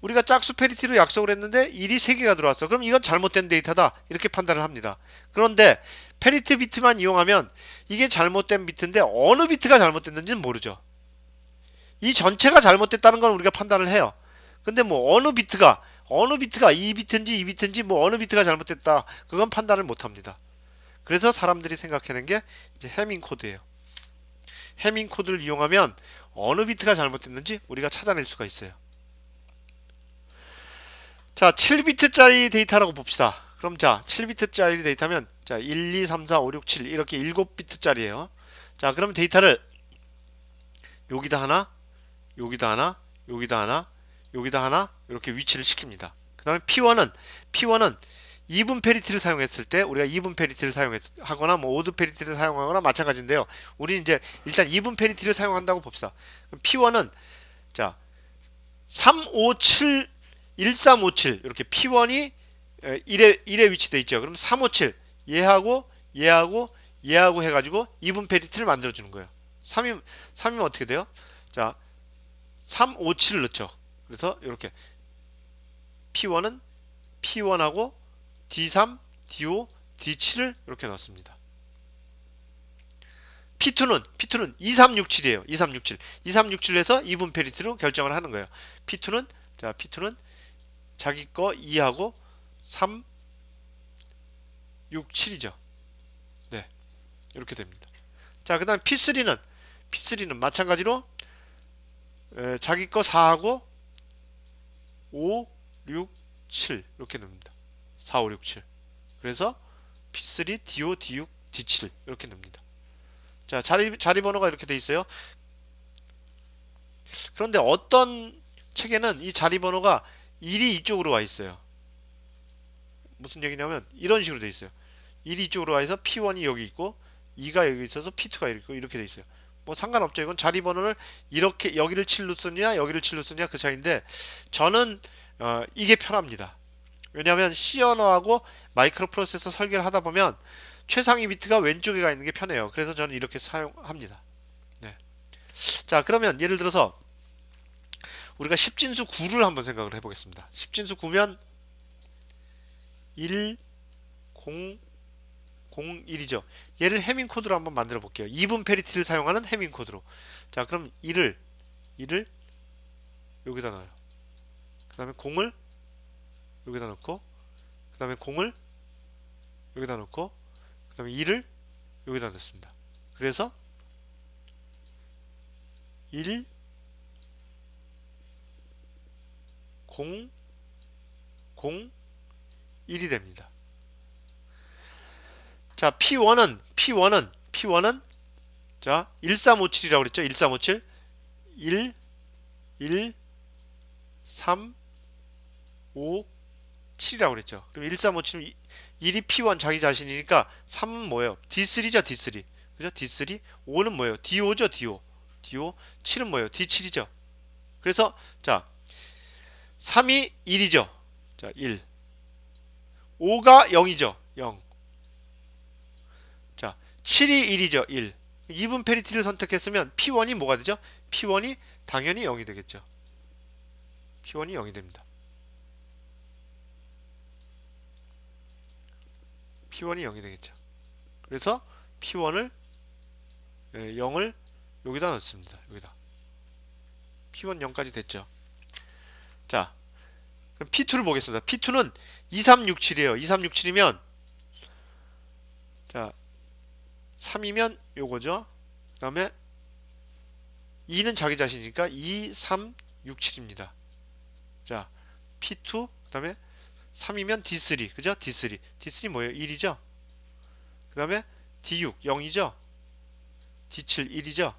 우리가 짝수 페리티로 약속을 했는데 1이 3개가 들어왔어. 그럼 이건 잘못된 데이터다. 이렇게 판단을 합니다. 그런데 페리티 비트만 이용하면 이게 잘못된 비트인데 어느 비트가 잘못됐는지는 모르죠. 이 전체가 잘못됐다는 건 우리가 판단을 해요. 근데 뭐 어느 비트가 이 비트인지 이 비트인지 뭐 어느 비트가 잘못됐다. 그건 판단을 못 합니다. 그래서 사람들이 생각하는 게 이제 해밍 코드예요. 해밍 코드를 이용하면 어느 비트가 잘못됐는지 우리가 찾아낼 수가 있어요. 자, 7비트짜리 데이터라고 봅시다. 그럼 자, 7비트짜리 데이터면 자, 1, 2, 3, 4, 5, 6, 7 이렇게 7비트짜리예요. 자, 그럼 데이터를 여기다 하나, 여기다 하나, 여기다 하나, 여기다 하나 이렇게 위치를 시킵니다. 그 다음에 P1은 2분 페리티를 사용했을 때 우리가 2분 페리티를 사용하거나 뭐 오드 페리티를 사용하거나 마찬가지인데요. 우리 이제 일단 2분 페리티를 사용한다고 봅시다. P1은 자 357 1357 이렇게 P1이 1에 위치되어 있죠. 그럼 357 얘하고 해가지고 2분 페리티를 만들어 주는 거예요. 3이면 어떻게 돼요? 자 357을 넣죠. 그래서 이렇게 P1은 P1하고 D3, D5, D7을 이렇게 넣었습니다. P2는 2367이에요. 2367. 2367에서 2분 페리티로 결정을 하는 거예요. P2는 자기 거 2하고 3, 6, 7이죠. 네. 이렇게 됩니다. 자, 그다음 P3는 마찬가지로 자기 거 4하고 5, 6, 7 이렇게 넣습니다. 4, 5, 6, 7. 그래서 P3, D5, D6, D7 이렇게 넣습니다. 자, 자리 번호가 이렇게 돼 있어요. 그런데 어떤 책에는 이 자리 번호가 1이 이쪽으로 와 있어요. 무슨 얘기냐면 이런 식으로 돼 있어요. 1이 이쪽으로 와 있어 P1이 여기 있고 2가 여기 있어서 P2가 이렇게 돼 있어요. 뭐 상관없죠. 이건 자리 번호를 이렇게 여기를 7로 쓰냐 여기를 7로 쓰냐 그 차이인데 저는 이게 편합니다. 왜냐하면 C 언어하고 마이크로 프로세서 설계를 하다 보면 최상위 비트가 왼쪽에 가 있는 게 편해요. 그래서 저는 이렇게 사용합니다. 네. 자, 그러면 예를 들어서 우리가 10진수 9를 한번 생각을 해보겠습니다. 10진수 9면 1, 0, 0, 1이죠. 얘를 해밍 코드로 한번 만들어 볼게요. 2분 페리티를 사용하는 해밍 코드로. 자, 그럼 1을 여기다 넣어요. 그 다음에 0을 여기다 넣고, 그 다음에 0을 여기다 넣고, 그 다음에 2를 여기다 넣습니다. 그래서 1, 0, 0, 1이 됩니다. 자, P1은 자, 1357이라고 그랬죠? 1357 1, 1, 3, 5, 7이라고 그랬죠. 그럼 1357은 1이 P1 자기 자신이니까 3은 뭐예요? D3죠, D3. 그죠? D3. 5는 뭐예요? D5죠, D5. D5. 7은 뭐예요? D7이죠. 그래서 자, 3이 1이죠. 자, 1. 5가 0이죠. 0. 자, 7이 1이죠. 1. 2분 페리티를 선택했으면 P1이 뭐가 되죠? P1이 당연히 0이 되겠죠. P1이 0이 됩니다. P1이 0이 되겠죠. 그래서 P1을 0을 여기다 넣습니다. 여기다. P1 0까지 됐죠. 자, 그럼 P2를 보겠습니다. P2는 2367이에요. 2367이면 자, 3이면 요거죠. 그 다음에 2는 자기 자신이니까 2, 3, 6, 7입니다. 자, P2, 그 다음에 3이면 D3, 그죠? D3. D3 뭐예요? 1이죠? 그 다음에 D6, 0이죠? D7, 1이죠?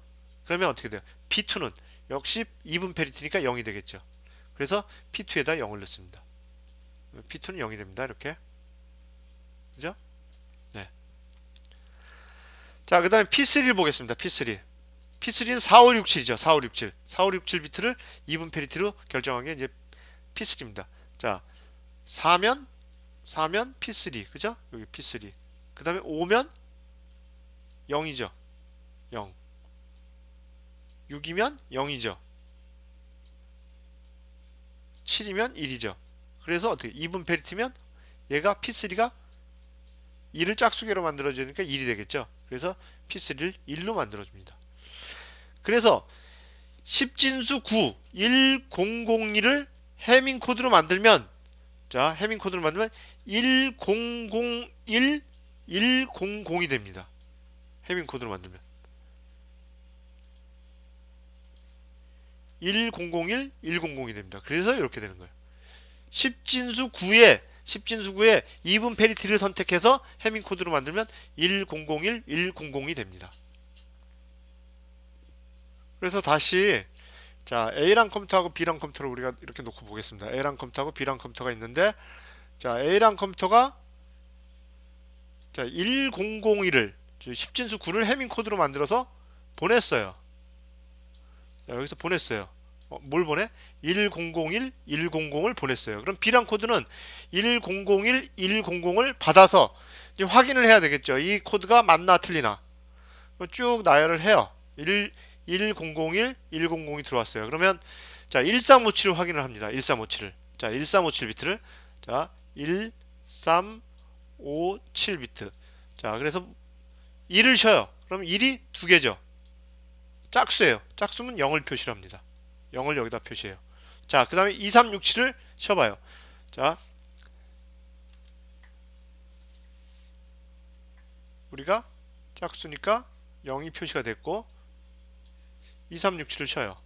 그러면 어떻게 돼요? P2는 역시 2분 페리티니까 0이 되겠죠. 그래서 P2에다 0을 넣습니다. P2는 0이 됩니다. 이렇게. 그죠? 네. 자, 그 다음에 P3를 보겠습니다. P3는 4567이죠. 4567. 4567 비트를 2분 페리티로 결정한 게 이제 P3입니다. 자, 4면 P3. 그죠? 여기 P3. 그 다음에 5면 0이죠. 0. 6이면 0이죠. 7이면 1이죠. 그래서 어떻게 2분 페리티면 얘가 P3가 1을 짝수계로 만들어주니까 1이 되겠죠. 그래서 P3를 1로 만들어줍니다. 그래서 10진수 9, 1001을 해밍 코드로 만들면 자, 해밍 코드로 만들면 1001, 100이 됩니다. 해밍 코드로 만들면 1001, 100이 됩니다. 그래서 이렇게 되는 거예요. 10진수 9에 2분 페리티를 선택해서 해밍 코드로 만들면 1001, 100이 됩니다. 그래서 다시 자, A랑 컴퓨터하고 B랑 컴퓨터를 우리가 이렇게 놓고 보겠습니다. A랑 컴퓨터하고 B랑 컴퓨터가 있는데 자, A랑 컴퓨터가 자, 1001을 10진수 9를 해밍 코드로 만들어서 보냈어요. 자, 여기서 보냈어요. 뭘 보내? 1001, 100을 보냈어요. 그럼 B랑 코드는 1001, 100을 받아서 이제 확인을 해야 되겠죠. 이 코드가 맞나 틀리나. 쭉 나열을 해요. 1001, 100이 들어왔어요. 그러면 자, 1357을 확인을 합니다. 1357을. 자, 1357비트를 자, 1357비트. 자, 그래서 1을 쉬어요. 그럼 1이 두 개죠. 짝수예요. 짝수면 0을 표시를 합니다. 0을 여기다 표시해요. 자, 그 다음에 2367을 쉬어봐요. 자, 우리가 짝수니까 0이 표시가 됐고 2367을 쉬어요.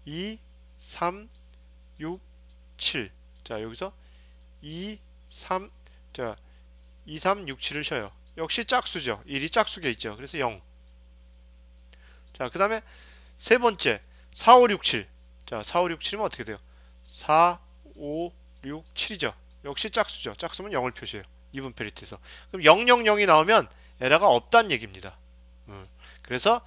2, 3, 6, 7. 자, 여기서 2, 3, 자, 2, 3, 6, 7을 쉬어요. 역시 짝수죠. 1이 짝수게 있죠. 그래서 0. 자, 그 다음에 세 번째 4, 5, 6, 7. 자, 4, 5, 6, 7이면 어떻게 돼요? 4, 5, 6, 7이죠. 역시 짝수죠. 짝수면 0을 표시해요. 2분 페리트에서. 그럼 0, 0, 0이 나오면 에러가 없다는 얘기입니다. 그래서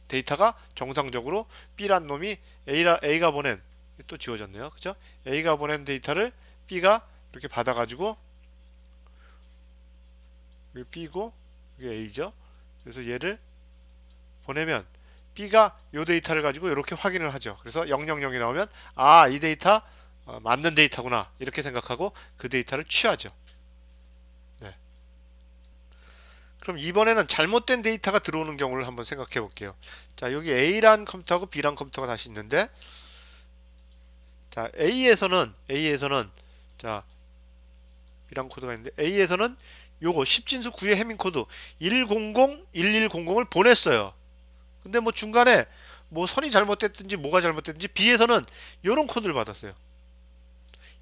데이터가 정상적으로 B란 놈이 A가 보낸, 또 지워졌네요. 그죠? A가 보낸 데이터를 B가 이렇게 받아가지고 여기 B고 이게 A죠. 그래서 얘를 보내면 B가 이 데이터를 가지고 이렇게 확인을 하죠. 그래서 000이 나오면 이 데이터 맞는 데이터구나 이렇게 생각하고 그 데이터를 취하죠. 네. 그럼 이번에는 잘못된 데이터가 들어오는 경우를 한번 생각해 볼게요. 자, 여기 A란 컴퓨터하고 B란 컴퓨터가 다시 있는데, 자, A에서는 자, B란 코드가 있는데 A에서는 요거 10진수 9의 해밍 코드 1001100을 보냈어요. 근데 뭐 중간에 뭐 선이 잘못됐든지 뭐가 잘못됐든지 B에서는 요런 코드를 받았어요.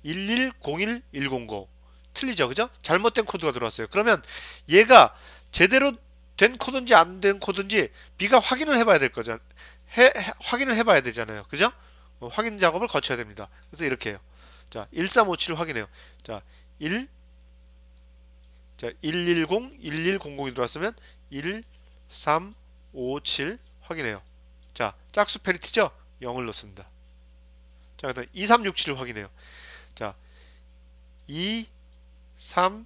1101100 틀리죠, 그죠? 잘못된 코드가 들어왔어요. 그러면 얘가 제대로 된 코드인지 안 된 코드인지 B가 확인을 해봐야 될 거잖아요. 확인을 해봐야 되잖아요, 그죠? 확인 작업을 거쳐야 됩니다. 그래서 이렇게 해요. 자, 1357을 확인해요. 자, 110, 1100이 들어왔으면 1357 확인해요. 자, 짝수 페리티죠? 0을 넣습니다. 자, 그다음 2367을 확인해요. 자, 2, 3,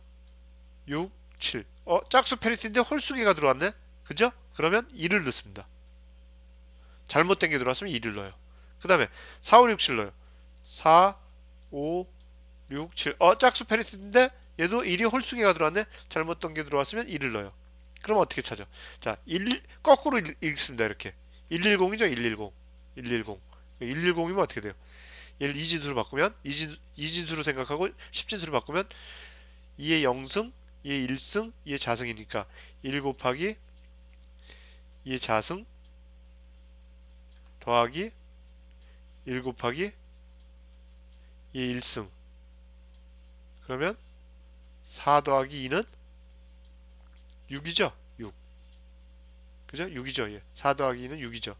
6, 7. 짝수 페리티인데 홀수기가 들어왔네? 그죠? 그러면 2를 넣습니다. 잘못된 게 들어왔으면 2를 넣어요. 그 다음에 4, 5, 6, 7 넣어요. 4, 5, 6, 7. 짝수 페리티인데 얘도 1이 홀수기가 들어왔네? 잘못된 게 들어왔으면 2를 넣어요. 그럼 어떻게 찾아? 자, 거꾸로 읽습니다. 이렇게. 110이죠? 110. 110. 110이면 어떻게 돼요? 얘를 2진수로 바꾸면 2진수로 생각하고 10진수로 바꾸면 2의 0승, 2의 1승, 2의 자승이니까 1 곱하기 2의 자승 더하기 1 곱하기 2의 1승. 그러면 4 더하기 2는 6이죠? 6. 그죠? 6이죠. 예. 4 더하기 2는 6이죠.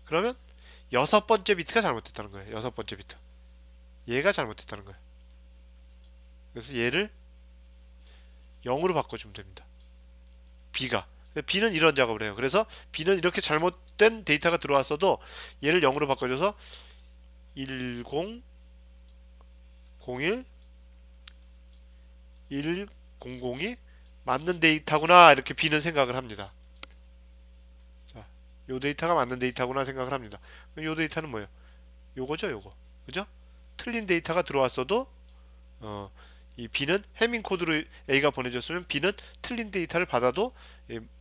그러면 여섯 번째 비트가 잘못됐다는 거예요. 여섯 번째 비트. 얘가 잘못됐다는 거예요. 그래서 얘를 0으로 바꿔주면 됩니다. B가. B는 이런 작업을 해요. 그래서 B는 이렇게 잘못된 데이터가 들어왔어도 얘를 0으로 바꿔줘서 10, 01, 1002 맞는 데이터구나 이렇게 B는 생각을 합니다. 자, 요 데이터가 맞는 데이터구나 생각을 합니다. 요 데이터는 뭐예요? 요거죠, 요거. 그죠? 틀린 데이터가 들어왔어도 이 B는 해밍 코드를 A가 보내줬으면 B는 틀린 데이터를 받아도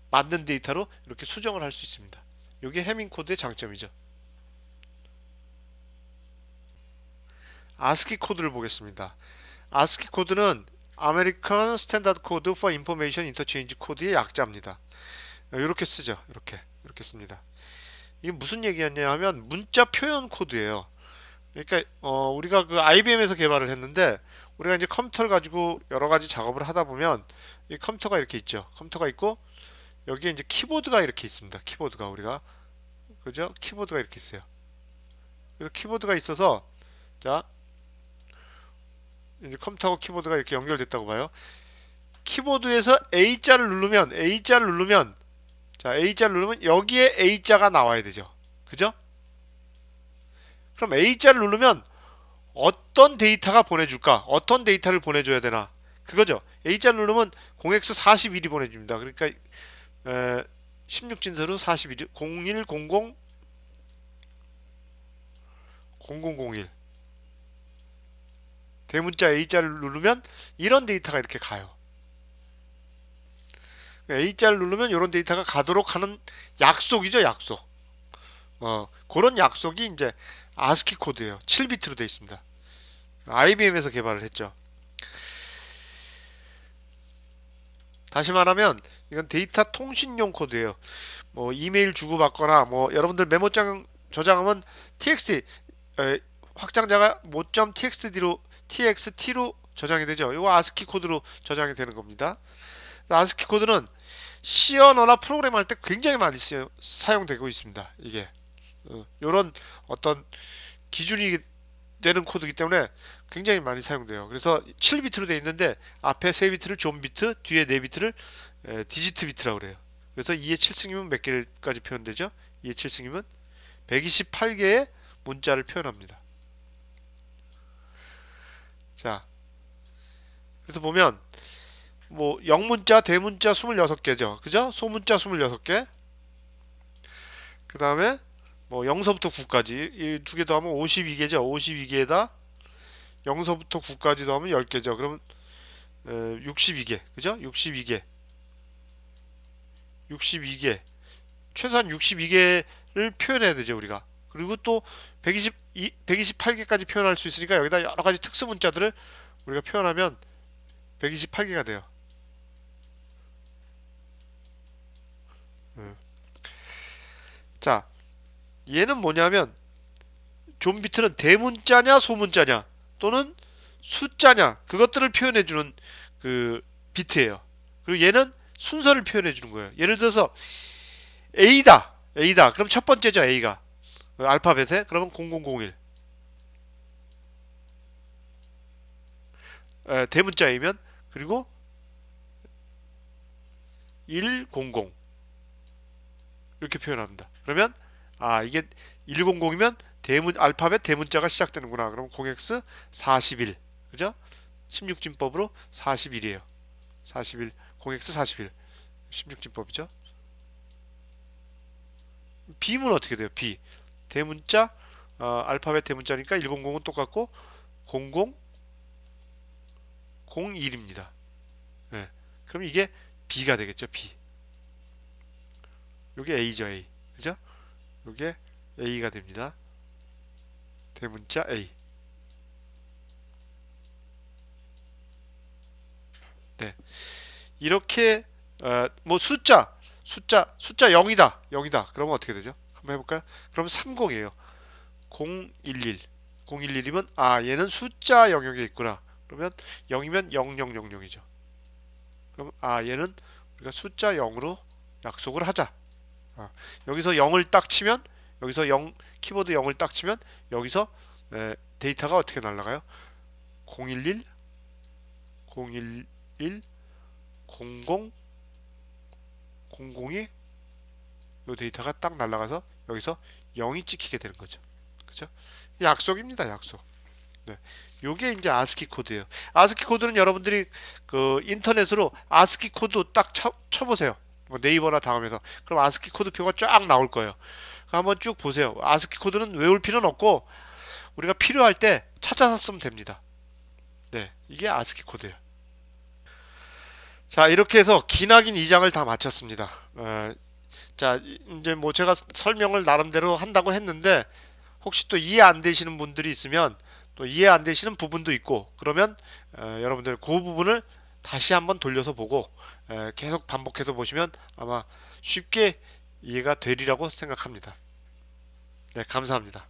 맞는 데이터로 이렇게 수정을 할 수 있습니다. 이게 해밍 코드의 장점이죠. ASCII 코드를 보겠습니다. ASCII 코드는 American Standard Code for Information Interchange 코드의 약자입니다. 이렇게 쓰죠. 이렇게 씁니다. 이게 무슨 얘기였냐 하면 문자 표현 코드예요. 그러니까 우리가 그 IBM에서 개발을 했는데 우리가 이제 컴퓨터를 가지고 여러 가지 작업을 하다 보면 이 컴퓨터가 이렇게 있죠. 컴퓨터가 있고 여기에 이제 키보드가 이렇게 있습니다. 키보드가 우리가 그죠? 키보드가 이렇게 있어요. 그래서 키보드가 있어서 자 이제 컴퓨터하고 키보드가 이렇게 연결됐다고 봐요. 키보드에서 A자를 누르면 자 A자를 누르면 여기에 A자가 나와야 되죠. 그죠? 그럼 A자를 누르면 어떤 데이터가 보내줄까? 어떤 데이터를 보내줘야 되나? 그거죠. A자를 누르면 0x41이 보내줍니다. 그러니까 16진서로 41, 0100 0001 대문자 A자를 누르면 이런 데이터가 이렇게 가요. A자를 누르면 이런 데이터가 가도록 하는 약속이죠, 약속. 그런 약속이 이제 ASCII 코드예요. 7비트로 되어 있습니다. IBM에서 개발을 했죠. 다시 말하면 이건 데이터 통신용 코드예요. 뭐 이메일 주고받거나 뭐 여러분들 메모장 저장하면 txt 확장자가 .txt로 저장이 되죠. 이거 ASCII 코드로 저장이 되는 겁니다. ASCII 코드는 C 언어나 프로그램 할 때 굉장히 많이 사용되고 있습니다. 이게 이런 어떤 기준이 되는 코드이기 때문에 굉장히 많이 사용돼요. 그래서 7비트로 되어 있는데 앞에 3비트를 존 비트, 뒤에 4비트를 디지트 비트라고 그래요. 그래서 2의 7승이면 몇 개까지 표현되죠? 2의 7승이면 128개의 문자를 표현합니다. 자, 그래서 보면 뭐 영문자, 대문자 26개죠. 그죠? 소문자 26개. 그 다음에 뭐 0서부터 9까지 이 두 개 더하면 52개죠. 52개에다 0서부터 9까지 더하면 10개죠. 그러면 62개. 그죠? 62개. 62개. 최소한 62개를 표현해야 되죠, 우리가. 그리고 또 128개까지 표현할 수 있으니까 여기다 여러 가지 특수 문자들을 우리가 표현하면 128개가 돼요. 자, 얘는 뭐냐면 존 비트는 대문자냐 소문자냐 또는 숫자냐 그것들을 표현해주는 그 비트예요. 그리고 얘는 순서를 표현해주는 거예요. 예를 들어서 A다. 그럼 첫 번째죠, A가. 알파벳에. 그러면 0001. 대문자 A면 그리고 100 이렇게 표현합니다. 그러면 이게 100이면 알파벳 대문자가 시작되는구나. 그럼 0x 41. 그죠? 16진법으로 41이에요. 41. 0x 41. 16진법이죠. B문 어떻게 돼요? B. 대문자 알파벳 대문자니까 100은 똑같고 00 01입니다. 네. 그럼 이게 B가 되겠죠. B. 요게 A죠, A. 그죠? 요게 A가 됩니다. 대문자 A. 네. 이렇게 뭐 숫자 0이다. 그러면 어떻게 되죠? 한번 해볼까요? 그럼 30이에요. 011. 011이면 얘는 숫자 영역에 있구나. 그러면 0이면 0000이죠. 그럼 얘는 우리가 숫자 0으로 약속을 하자. 여기서 0을 딱 치면 여기서 0 키보드 0을 딱 치면 여기서 데이터가 어떻게 날아가요? 011 011 00 00이 요 데이터가 딱 날아가서 여기서 0이 찍히게 되는 거죠. 그죠? 약속입니다, 약속. 네. 요게 이제 ASCII 코드예요. ASCII 코드는 여러분들이 그 인터넷으로 ASCII 코드 딱 쳐보세요. 뭐 네이버나 다음에서. 그럼 ASCII 코드 표가 쫙 나올 거예요. 한번 쭉 보세요. ASCII 코드는 외울 필요는 없고 우리가 필요할 때 찾아서 쓰면 됩니다. 네, 이게 ASCII 코드예요. 자, 이렇게 해서 기나긴 2장을 다 마쳤습니다. 자, 이제 뭐 제가 설명을 나름대로 한다고 했는데 혹시 또 이해 안 되시는 분들이 있으면 또 이해 안 되시는 부분도 있고 그러면 여러분들 그 부분을 다시 한번 돌려서 보고 계속 반복해서 보시면 아마 쉽게 이해가 되리라고 생각합니다. 네, 감사합니다.